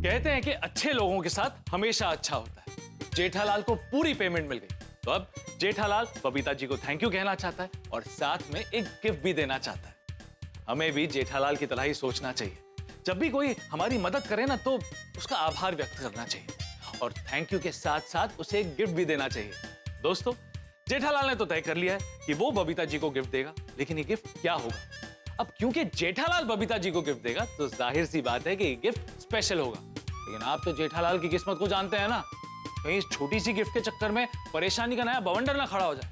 कहते हैं कि अच्छे लोगों के साथ हमेशा अच्छा होता है। जेठालाल को पूरी पेमेंट मिल गई, तो अब जेठालाल बबीता जी को थैंक यू कहना चाहता है और साथ में एक गिफ्ट भी देना चाहता है। हमें भी जेठालाल की तरह ही सोचना चाहिए। जब भी कोई हमारी मदद करे ना, तो उसका आभार व्यक्त करना चाहिए और थैंक यू के साथ साथ उसे एक गिफ्ट भी देना चाहिए। दोस्तों, जेठालाल ने तो तय कर लिया है कि वो बबीता जी को गिफ्ट देगा, लेकिन ये गिफ्ट क्या होगा? अब क्योंकि जेठालाल बबीता जी को गिफ्ट देगा, तो जाहिर सी बात है कि ये गिफ्ट स्पेशल होगा। लेकिन आप तो जेठालाल की किस्मत को जानते हैं ना, कहीं इस छोटी सी गिफ्ट के चक्कर में परेशानी का नया बवंडर ना खड़ा हो जाए।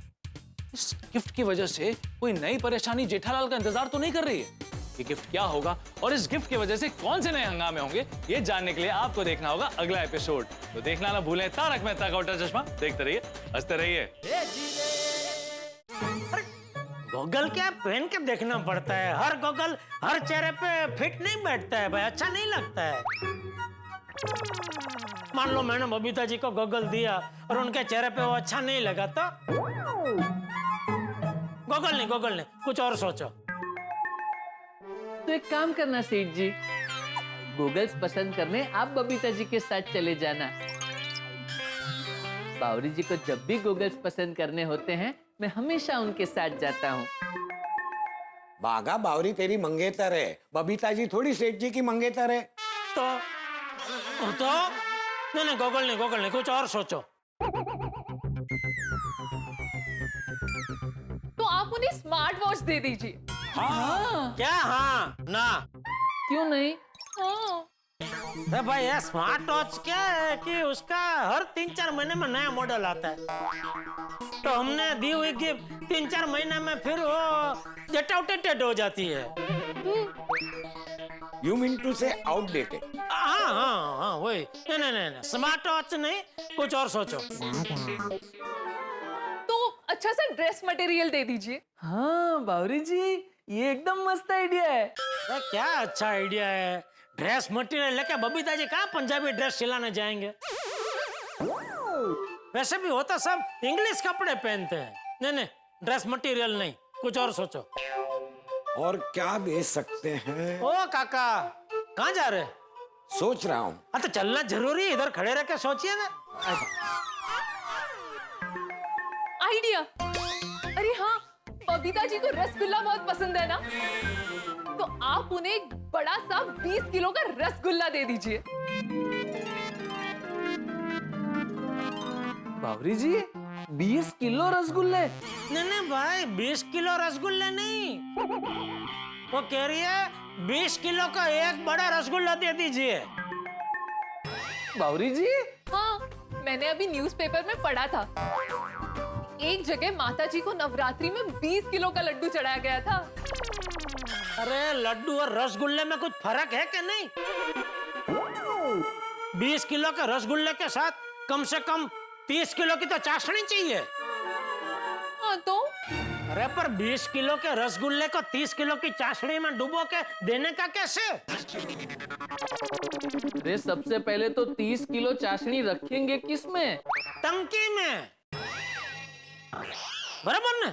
इस गिफ्ट की वजह से कोई नई परेशानी जेठालाल का इंतजार तो नहीं कर रही है। ये गिफ्ट क्या होगा और इस गिफ्ट की वजह से कौन से नए हंगामे होंगे, ये जानने के लिए आपको देखना होगा अगला एपिसोड। तो देखना ना भूलें तारक मेहता का उल्टा चश्मा। देखते रहिए, हंसते रहिए। गॉगल क्या पहन के देखना पड़ता है? हर गॉगल हर चेहरे पे फिट नहीं बैठता है भाई, अच्छा नहीं लगता है। मान लो मैंने बबीता जी को गॉगल दिया और उनके चेहरे पे वो अच्छा नहीं लगा, तो गॉगल नहीं, कुछ और सोचो। तो एक काम करना सेठ जी, गूगल्स पसंद करने आप बबीता जी के साथ चले जाना। बावरी जी को जब भी गूगल्स पसंद करने होते हैं मैं हमेशा उनके साथ जाता हूँ। बागा बावरी तेरी मंगेतर है, बबीता जी थोड़ी सेठ जी की मंगेतर है। तो नहीं गूगल नहीं, कुछ और सोचो। तो आप उन्हें स्मार्ट वॉच दे दीजिए। हाँ क्या? हाँ ना क्यों नहीं? हाँ। अरे भाई ये स्मार्ट वॉच क्या है कि उसका हर 3-4 महीने में नया मॉडल आता है, तो हमने दी हुई गिफ्ट 3-4 महीने में फिर वो जेट आउटडेटेड हो जाती है। यू मीन टू से आउटडेटेड? हाँ वही। नहीं स्मार्ट वॉच नहीं, कुछ और सोचो। तो अच्छा सा ड्रेस मटेरियल दे दीजिए। हाँ बावरी जी, ये एकदम मस्त आइडिया है। अरे क्या अच्छा आइडिया है, ड्रेस मटेरियल लेके बबीता जी कहाँ पंजाबी ड्रेस सिलाने जाएंगे? वैसे भी होता सब इंग्लिश कपड़े पहनते हैं। नहीं ड्रेस मटेरियल नहीं, कुछ और सोचो। और क्या दे सकते हैं? ओ काका कहाँ जा रहे? सोच रहा हूँ। हाँ तो चलना जरूरी है, इधर खड़े रह के सोचिए ना। आइडिया। अरे हाँ, बबीता जी को रसगुल्ला बहुत पसंद है ना, तो आप उन्हें एक बड़ा सा 20 किलो का रसगुल्ला दे दीजिए। बावरी जी 20 किलो रसगुल्ले? नहीं भाई 20 किलो रसगुल्ले नहीं, वो कह रही है 20 किलो का एक बड़ा रसगुल्ला दे दीजिए। बावरी जी? हाँ, मैंने अभी न्यूज़पेपर में पढ़ा था, एक जगह माता जी को नवरात्रि में 20 किलो का लड्डू चढ़ाया गया था। अरे लड्डू और रसगुल्ले में कुछ फर्क है कि नहीं? 20 किलो के रसगुल्ले के साथ कम से कम 30 किलो की तो चाशनी चाहिए। हाँ तो? अरे पर 20 किलो के रसगुल्ले को 30 किलो की चाशनी में डुबो के देने का कैसे? अरे सबसे पहले तो 30 किलो चाशनी रखेंगे किसमें? टंकी में, बराबर ना?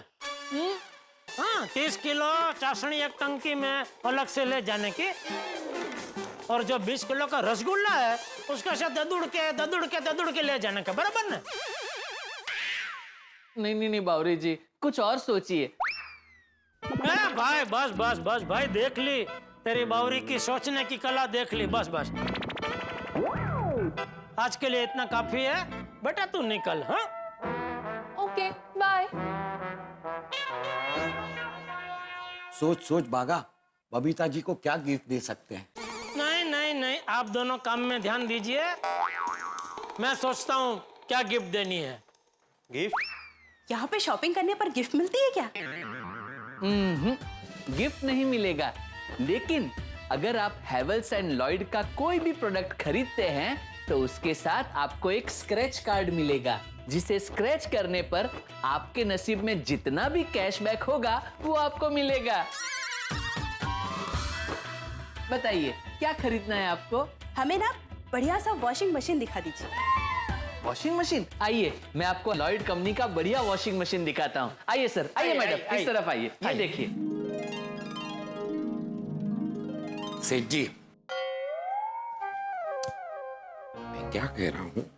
हाँ 30 किलो चाशनी एक टंकी में अलग से ले जाने की, और जो 20 किलो का रसगुल्ला है उसके साथ ददुड़ के ले जाने का, बराबर ना? नहीं बावरी जी, कुछ और सोचिए। भाई बस भाई, देख ली तेरी बावरी की सोचने की कला, देख ली बस। आज के लिए इतना काफी है, बेटा तू निकल। हाँ ओके बाय। सोच बागा, बबीता जी को क्या गिफ्ट दे सकते हैं? नहीं, आप दोनों काम में ध्यान दीजिए, मैं सोचता हूँ क्या गिफ्ट देनी है। गिफ्ट? यहाँ पे शॉपिंग करने पर गिफ्ट मिलती है क्या? गिफ्ट नहीं मिलेगा, लेकिन अगर आप हैवेल्स एंड लॉयड का कोई भी प्रोडक्ट खरीदते हैं तो उसके साथ आपको एक स्क्रैच कार्ड मिलेगा, जिसे स्क्रैच करने पर आपके नसीब में जितना भी कैशबैक होगा वो आपको मिलेगा। बताइए क्या खरीदना है आपको? हमें ना बढ़िया सा वॉशिंग मशीन दिखा दीजिए। Washing machine? आइए मैं आपको लॉयड कंपनी का बढ़िया वॉशिंग मशीन दिखाता हूँ। आइए सर, आइए मैडम, इस तरफ आइए। ये देखिए। सेठ जी, मैं क्या कह रहा हूँ,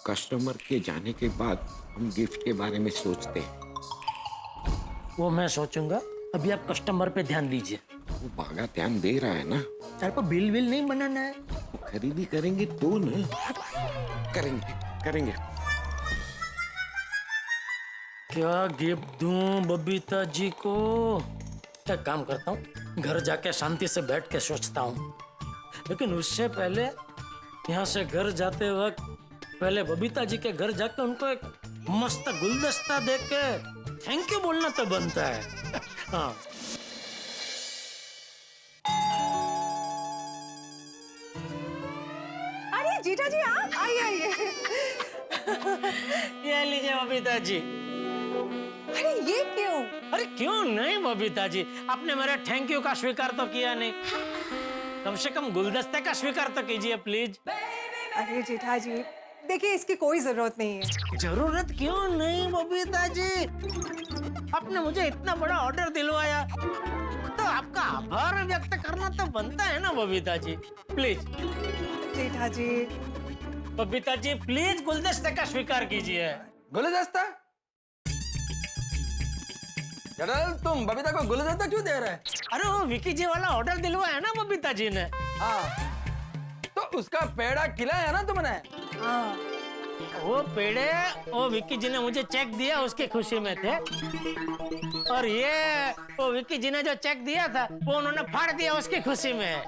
कस्टमर के जाने के बाद हम गिफ्ट के बारे में सोचते हैं। वो मैं सोचूंगा, अभी आप कस्टमर पे ध्यान दीजिए। वो बागा ध्यान दे रहा है ना। तेरे को बिल नहीं बनाना है। वो खरीदी करेंगे तो ना। करेंगे। क्या गिफ्ट दूं बबीता जी को? क्या काम करता हूँ, घर जाके शांति से बैठ के सोचता हूँ, लेकिन उससे पहले यहाँ से घर जाते वक्त पहले बबीता जी के घर जाके उनको एक मस्त गुलदस्ता देके थैंक यू बोलना तो बनता है। हाँ अरे जीजा जी आप आइए। ये लीजिए बबीता जी। अरे ये क्यों? अरे क्यों नहीं बबीता जी, आपने मेरा थैंक यू का स्वीकार तो किया नहीं, कम से कम गुलदस्ते का स्वीकार तो कीजिए प्लीज। अरे जेठा जी देखिए, इसकी कोई जरूरत नहीं है। जरूरत क्यों नहीं बबीता जी, आपने मुझे इतना बड़ा ऑर्डर दिलवाया तो आपका आपका आभार व्यक्त करना तो बनता है ना बबीता जी, प्लीज। जेठा जी बबीता जी प्लीज गुलदस्ते का स्वीकार कीजिए। गुलदस्ता? जेठालाल तुम बबीता को गुलदस्ता क्यों दे रहे हैं? अरे वो विकी जी वाला ऑर्डर दिलवाया है ना बबीता जी ने। हाँ तो उसका पेड़ा खिलाया ना तुमने? हाँ वो पेड़े वो विक्की जी ने मुझे चेक दिया उसकी खुशी में थे, और ये वो विक्की जी ने जो चेक दिया था वो उन्होंने फाड़ दिया उसकी खुशी में है।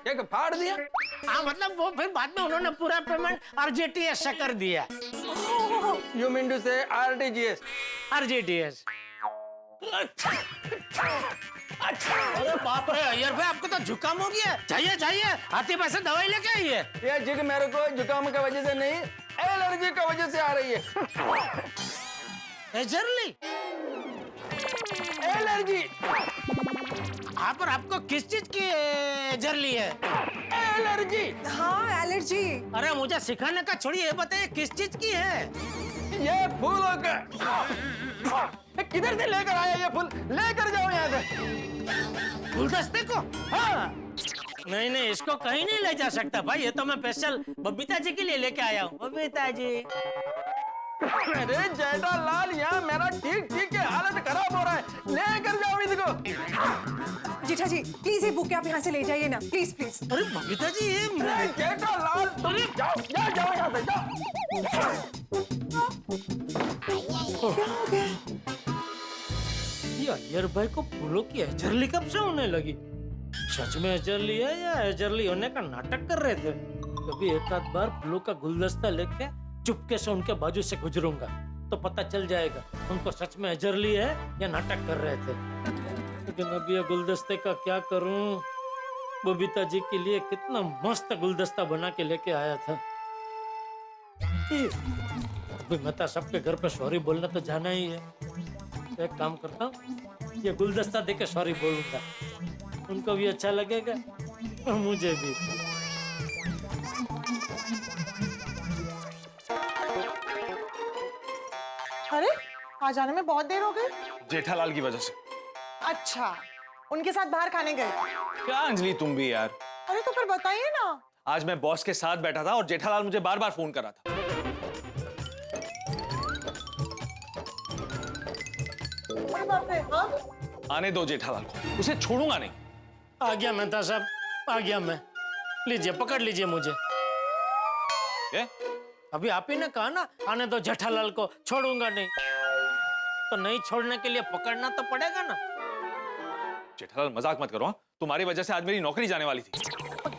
क्या फाड़ दिया? हाँ मतलब वो फिर बाद में उन्होंने पूरा पेमेंट आरजीटीएस से कर दिया। यू मीन टू से आरटीजीएस? आरजीटीएस। अरे बाप रे अय्यर भाई, आपको तो जुकाम हो गया। जाइए जाइए, हाथी पैसे दवाई लेके आइए। ये जिग मेरे को जुकाम की वजह से नहीं, एलर्जी की वजह से आ रही है। एजरली एलर्जी? हाँ पर आपको किस चीज की एजरली है? एलर्जी? हाँ एलर्जी। अरे मुझे सिखाने का छोड़िए, ये बताइए किस चीज की है? ये फूलों का। किधर से लेकर आया ये फूल? लेकर जाओ यहाँ से। गुलदस्ते को? हाँ। नहीं नहीं, इसको कहीं नहीं ले जा सकता भाई, ये तो मैं स्पेशल बबीता जी के लिए लेके आया हूँ। बबीता जी। अरे जेठालाल, यहाँ मेरा ठीक ठीक के हालत खराब हो रहा है, लेकर जाओ इसको। जेठा जी प्लीज ये बुक आप यहाँ से ले जाइए ना, प्लीज प्लीज। अरे बबीता जी ये जेठालाल तुम जाओ जाओ यहाँ से जाओ। ये अय्यर भाई को फूलों की एजरली कब से होने लगी? सच में एजरली है या एजरली होने का नाटक कर रहे थे? कभी एक आध बार फूलों का गुलदस्ता लेके चुपके से उनके बाजू से गुजरूंगा तो पता चल जाएगा उनको सच में एजरली है या नाटक कर रहे थे। लेकिन अभी ये गुलदस्ते का क्या करूं? बबीता जी के लिए कितना मस्त गुलदस्ता बना के लेके आया था। अभी मैं सबके घर पे सॉरी बोलना तो जाना ही है। एक काम करता हूँ, ये गुलदस्ता देके सॉरी बोलूंगा, उनको भी अच्छा लगेगा और मुझे भी। अरे आज आने में बहुत देर हो गई। जेठालाल की वजह से। अच्छा उनके साथ बाहर खाने गए? क्या अंजलि तुम भी यार। अरे तो फिर बताइए ना। आज मैं बॉस के साथ बैठा था और जेठालाल मुझे बार बार फोन कर रहा था। अरे बाप रे, हाँ? आने दो जेठालाल को, उसे छोड़ूंगा नहीं। आ गया मेहता साहब, आ गया मैं। लीजिए पकड़ लीजिए मुझे। ये? अभी आप ही ने कहा ना आने दो जेठालाल को, छोड़ूंगा नहीं। तो नहीं छोड़ने के लिए पकड़ना तो पड़ेगा ना। जेठालाल मजाक मत करो, तुम्हारी वजह से आज मेरी नौकरी जाने वाली थी।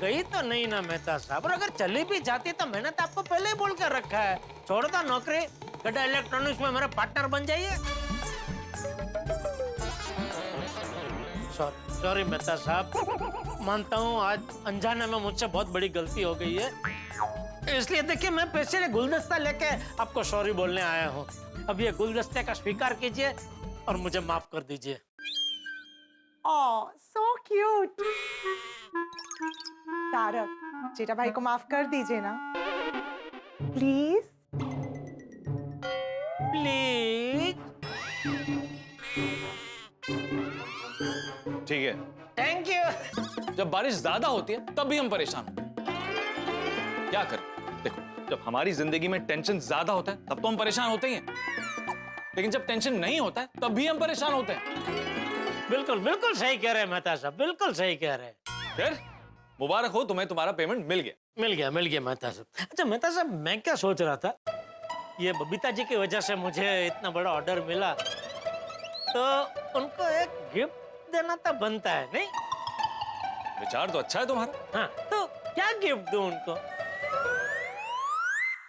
गई तो नहीं ना मेहता साहब, और अगर चली भी जाती तो मैंने तो आपको पहले ही बोल कर रखा है, छोड़ दो नौकरी, गड्ढा इलेक्ट्रॉनिक्स में मेरा पार्टनर बन जाइए। सॉरी मेहता साहब, मानता हूँ आज अनजाने में मुझसे बहुत बड़ी गलती हो गई है, इसलिए देखिए मैं पैसे ले गुलदस्ता लेके आपको सॉरी बोलने आया हूँ। अब ये गुलदस्ते का स्वीकार कीजिए और मुझे माफ कर दीजिए। ओह सो क्यूट। तारक जेठा भाई को माफ कर दीजिए ना प्लीज। प्लीज। ठीक है, थैंक यू। जब बारिश ज्यादा होती है तब भी हम परेशान होते हैं। क्या करें? देखो, जब हमारी जिंदगी में टेंशन ज्यादा होता है तब तो हम परेशान होते ही हैं, लेकिन जब टेंशन नहीं होता है तब भी हम परेशान होते हैं। बिल्कुल बिल्कुल सही कह रहे हैं मेहता साहब, बिल्कुल सही कह रहे हैं। फिर मुबारक हो, तुम्हें तुम्हारा पेमेंट मिल गया। मिल गया मेहता साहब। अच्छा मेहता साहब, मैं क्या सोच रहा था, ये बबीता जी की वजह से मुझे इतना बड़ा ऑर्डर मिला, तो उनको एक गिफ्ट देना तो बनता है नहीं? विचार तो अच्छा है तुम्हारा। हाँ, तो क्या गिफ्ट दूं उनको?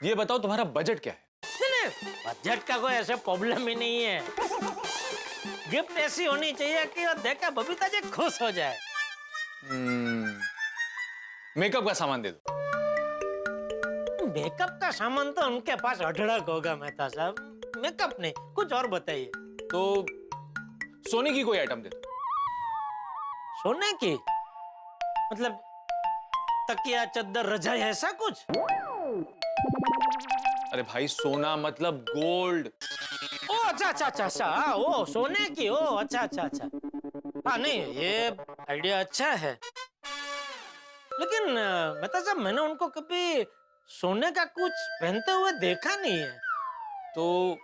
ये बताओ तुम्हारा बजट क्या है? नहीं, बजट का कोई ऐसा प्रॉब्लम ही नहीं है। गिफ्ट ऐसी होनी चाहिए कि वो देखकर बबीता जी खुश हो जाए। मेकअप का सामान दे दो। मेकअप का सामान तो उनके पास अढड़क होगा मेहता साहब, मेकअप नहीं, कुछ और बताइए। तो सोने की कोई आइटम दे दो। सोने की मतलब तकिया चद्दर रजाई ऐसा कुछ? अरे भाई, सोना मतलब गोल्ड। ओ अच्छा अच्छा अच्छा अच्छा, ओ सोने की, ओ अच्छा अच्छा अच्छा। हाँ नहीं, ये आइडिया अच्छा है, लेकिन मेहता साहब मैंने उनको कभी सोने का कुछ पहनते हुए देखा नहीं है। तो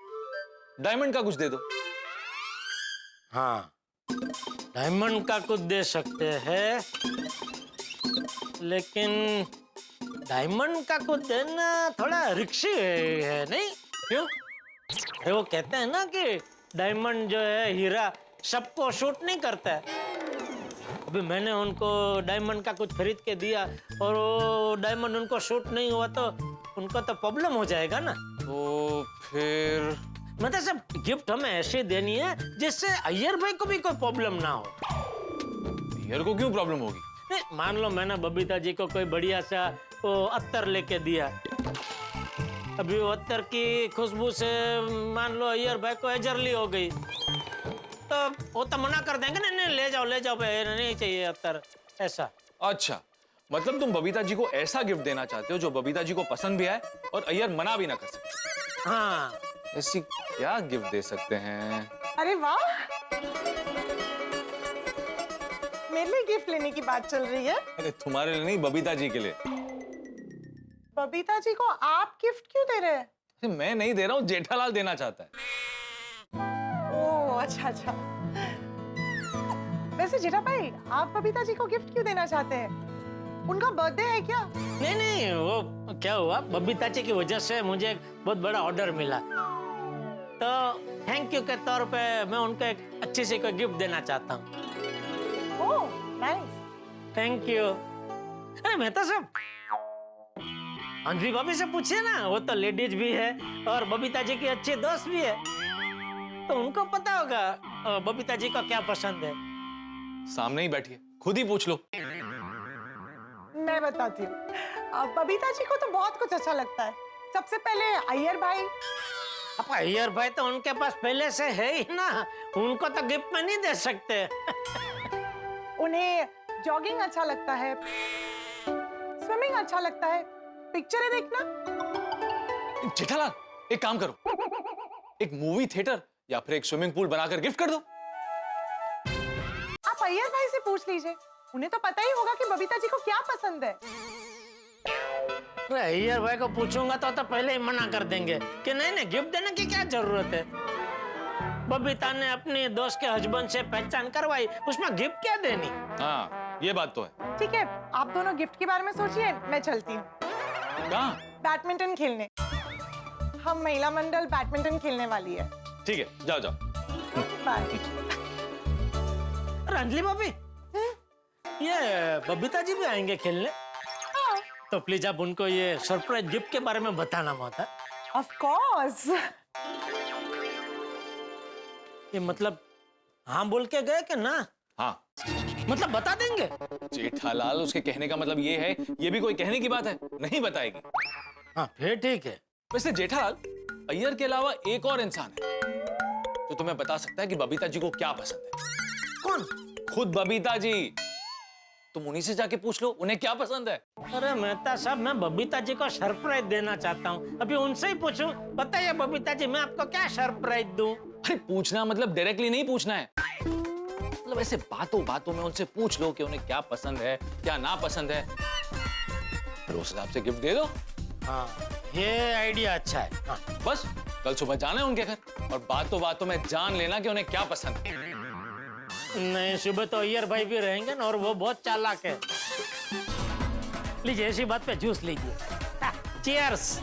डायमंड का कुछ दे दो। हाँ, डायमंड का कुछ दे सकते हैं, लेकिन डायमंड का कुछ देना थोड़ा रिक्शी है नहीं? क्यों? अरे वो कहते हैं ना कि डायमंड जो है, हीरा सबको शूट नहीं करता है। अभी मैंने उनको डायमंड का कुछ खरीद के दिया और वो डायमंड उनको शूट नहीं हुआ तो उनको तो प्रॉब्लम हो जाएगा ना। तो फिर मतलब सब गिफ्ट हमें ऐसे देनी है जिससे अय्यर भाई को भी कोई प्रॉब्लम ना हो। अय्यर को क्यों प्रॉब्लम होगी? नहीं, मान लो मैंने बबीता जी को कोई बढ़िया सा वो अत्तर लेके दिया, अभी वो अत्तर की खुशबू से मान लो अय्यर भाई को एजरली हो गई, तो वो तो मना कर देंगे, नहीं नहीं ले जाओ भाई, नहीं चाहिए अत्तर, ऐसा। अच्छा, मतलब तुम बबीता जी को ऐसा गिफ्ट देना चाहते हो जो बबीता जी को पसंद भी आए और अय्यर मना भी ना कर सके। हाँ, ऐसी क्या गिफ्ट दे सकते हैं? अरे वाह, मेरे लिए गिफ्ट लेने की बात चल रही है। अरे तुम्हारे लिए नहीं, बबीता जी के लिए। बबीता जी को आप गिफ्ट क्यों दे रहे हैं? अरे मैं नहीं दे रहा हूँ, जेठालाल देना चाहता है। ओह अच्छा अच्छा। वैसे जेठा भाई, आप बबीता जी को गिफ्ट क्यों देना चाहते हैं? उनका बर्थडे है क्या? नहीं नहीं, वो क्या हुआ, बबीता जी की वजह से मुझे एक बहुत बड़ा ऑर्डर मिला, तो थैंक यू के तौर पे मैं उनको एक अच्छी सी कोई गिफ्ट देना चाहता हूँ। Oh nice, thank you. अरे मेहता साहब, अंजलि भाभी से पूछिए ना, वो तो लेडीज भी है और बबीता जी की अच्छी दोस्त भी है, तो उनको पता होगा बबीता जी को क्या पसंद है। सामने ही बैठी है, खुद ही पूछ लो। मैं बताती हूँ। बबीता जी को तो बहुत कुछ अच्छा लगता है। सबसे पहले अय्यर भाई। अब अय्यर भाई तो उनके पास पहले से है ही ना, उनको तो गिफ्ट में नहीं दे सकते। उन्हें जॉगिंग अच्छा लगता है, स्विमिंग अच्छा लगता है, पिक्चरें देखना। जेठालाल, एक काम करो, एक मूवी थिएटर या फिर एक स्विमिंग पूल बनाकर गिफ्ट कर दो। आप अय्यर भाई से पूछ लीजिए, उन्हें तो पता ही होगा कि बबीता जी को क्या पसंद है। अय्यर भाई को पूछूंगा तो पहले ही मना कर देंगे कि नहीं नहीं, गिफ्ट देने की क्या जरूरत है। बबीता ने अपने दोस्त के हस्बैंड से पहचान करवाई, उसमें गिफ्ट क्या देनी। हाँ, ये बात तो है। ठीक है, आप दोनों गिफ्ट के बारे में सोचिए, मैं चलती हूँ। कहाँ? बैडमिंटन खेलने। हम महिला मंडल बैडमिंटन खेलने वाली है। ठीक है, जाओ जाओ। बाय। अंजलि भाभी, ये बबीता जी भी आएंगे खेलने? तो प्लीज आप उनको ये सरप्राइज गिफ्ट के बारे में बताना माता। Of course. ये मतलब हाँ बोल के गए कि ना? हाँ। मतलब बता देंगे? जेठालाल, उसके कहने का मतलब ये है, ये भी कोई कहने की बात है, नहीं बताएगी। हाँ फिर ठीक है। वैसे जेठालाल, अय्यर के अलावा एक और इंसान है जो तुम्हें बता सकता है कि बबीता जी को क्या पसंद है। कौन? खुद बबीता जी। तुम उन्हीं से जाके पूछ लो उन्हें क्या पसंद है। अरे मेहता साहब, मैं बबीता जी को सरप्राइज देना चाहता हूँ, अभी उनसे ही पूछूं। बताइए बबीता जी, मैं आपको क्या सरप्राइज दूं? अरे पूछना मतलब डायरेक्टली नहीं पूछना है, मतलब ऐसे बातों बातों में उनसे पूछ लो कि उन्हें क्या पसंद है, क्या ना पसंद है, फिर उस हिसाब से गिफ्ट दे दो। हाँ, ये आइडिया अच्छा है। हाँ। बस कल सुबह जाना है उनके घर और बातों बातों में जान लेना कि उन्हें क्या पसंद है। नहीं, सुबह तो अय्यर भाई भी रहेंगे ना, और वो बहुत चालाक है। लीजिए, ऐसी बात पे जूस लीजिए। चीयर्स।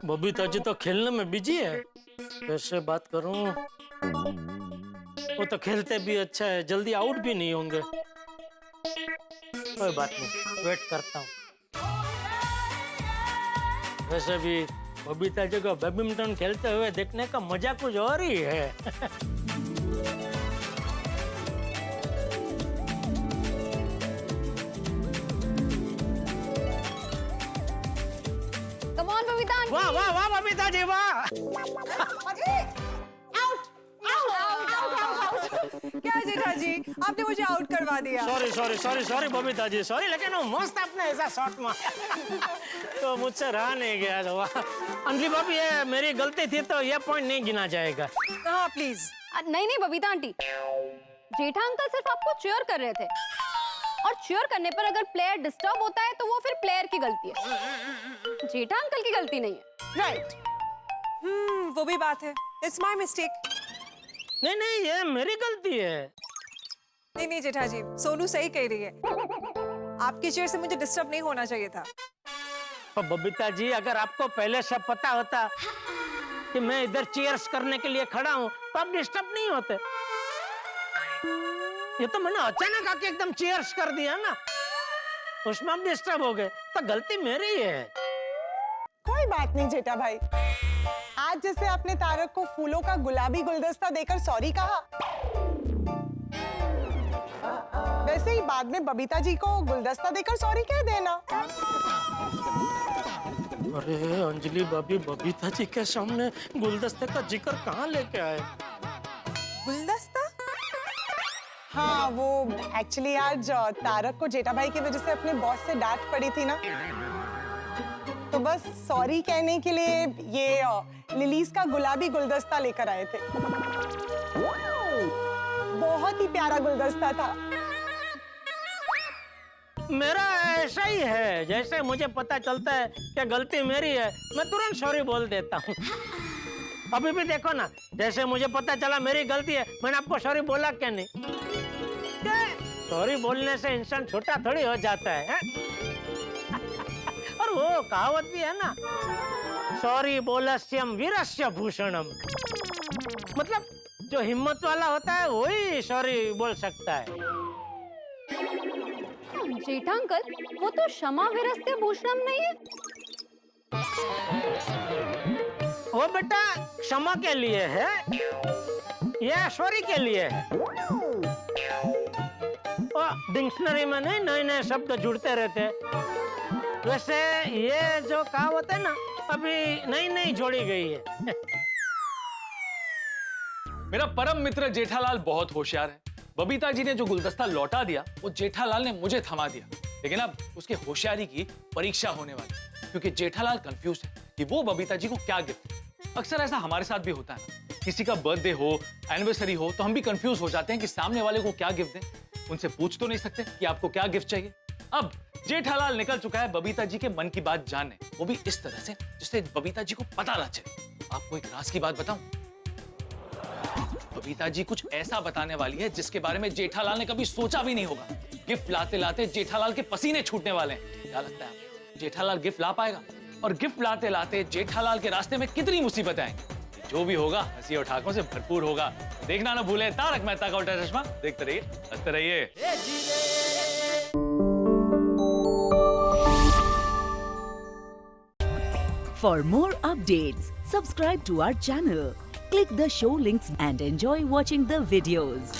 बबीता जी तो खेलने में बिजी है, कैसे बात करूं? वो तो खेलते भी अच्छा है, जल्दी आउट भी नहीं होंगे। कोई बात नहीं, वेट करता हूँ। वैसे भी बबीता जी को बैडमिंटन खेलते हुए देखने का मजा कुछ और ही है। Come on Babita aunty. वाह वाह वाह बबीता जी वाह। क्या जेठा जी, आपने मुझे आउट करवा दिया। Sorry sorry sorry sorry Babita ji sorry, लेकिन वो मस्त आपने ऐसा शॉट मारा तो मुझसे रहा नहीं गया। तो अंजलि भाभी ये मेरी गलती थी तो ये पॉइंट नहीं गिना जाएगा। हाँ प्लीज। नहीं नहीं बबीता आंटी, जेठा अंकल सिर्फ आपको चीयर कर रहे थे, और चीयर करने पर अगर प्लेयर डिस्टर्ब होता है तो वो फिर प्लेयर की गलती है, जेठा अंकल की गलती नहीं है। राइट। वो भी बात है, इट्स माय मिस्टेक। नहीं नहीं ये मेरी गलती है। नहीं नहीं जेठा जी, सोनू सही कह रही है, आपकी चेयर से मुझे डिस्टर्ब नहीं होना चाहिए था। और बबीता जी अगर आपको पहले से पता होता कि मैं इधर चीयर्स करने के लिए खड़ा हूँ तो आप डिस्टर्ब नहीं होते। ये तो मैंने अचानक आके एकदम चीयर्स कर दिया ना, उसमें आप डिस्टर्ब हो गए, तो गलती मेरी है। कोई बात नहीं जेठा भाई, आज जैसे आपने तारक को फूलों का गुलाबी गुलदस्ता देकर सॉरी कहा, वैसे ही बाद में बबीता जी को गुलदस्ता देकर सॉरी कह देना। अरे अंजलि भाभी बबीता जी के सामने गुलदस्ते का जिक्र कहाँ लेके आए? गुलदस्ता? हाँ वो एक्चुअली आज तारक को जेठा भाई की वजह से अपने बॉस से डांट पड़ी थी ना, तो बस सॉरी कहने के लिए ये लिलीज का गुलाबी गुलदस्ता लेकर आए थे। बहुत ही प्यारा गुलदस्ता था। मेरा ऐसा ही है, जैसे मुझे पता चलता है कि गलती मेरी है मैं तुरंत सॉरी बोल देता हूँ। अभी भी देखो ना, जैसे मुझे पता चला मेरी गलती है मैंने आपको सॉरी बोला क्या नहीं? सॉरी बोलने से इंसान छोटा थोड़ी हो जाता है? और वो कहावत भी है ना, सॉरी बोलस्यम वीरस्य भूषणम, मतलब जो हिम्मत वाला होता है वही सॉरी बोल सकता है। जेठा अंकल, वो तो क्षमा वीरस्य भूषणम नहीं है। वो बेटा क्षमा के लिए है या सॉरी के लिए है? डिक्शनरी में नहीं नए नए शब्द जुड़ते रहते। वैसे ये जो कहावत है ना अभी नई नई जोड़ी गई है। मेरा परम मित्र जेठालाल बहुत होशियार है। बबीता जी ने जो गुलदस्ता लौटा दिया वो जेठालाल ने मुझे थमा दिया, लेकिन अब उसके होशियारी की परीक्षा होने वाली, क्योंकि जेठालाल कंफ्यूज है कि वो बबीता जी को क्या गिफ्ट। अक्सर ऐसा हमारे साथ भी होता है ना, किसी का बर्थडे हो, एनिवर्सरी हो, तो हम भी कंफ्यूज हो जाते हैं कि सामने वाले को क्या गिफ्ट दें। उनसे पूछ तो नहीं सकते कि आपको क्या गिफ्ट चाहिए। अब जेठालाल निकल चुका है बबीता जी के मन की बात जानने, वो भी इस तरह से जिससे बबीता जी को पता ना चले। आपको एक राज की बात बताऊं, बबीता जी कुछ ऐसा बताने वाली है जिसके बारे में जेठालाल ने कभी सोचा भी नहीं होगा। गिफ्ट लाते लाते जेठालाल के पसीने छूटने वाले हैं। क्या लगता है जेठालाल गिफ्ट ला पाएगा? और गिफ्ट लाते लाते जेठालाल के रास्ते में कितनी मुसीबतें आएंगी? जो भी होगा हंसी और ठाकों से भरपूर होगा। देखना ना भूले तारक मेहता का उल्टा चश्मा। देखते रहिए, हंसते रहिए। For more updates, subscribe to our channel, click the show links and enjoy watching the videos.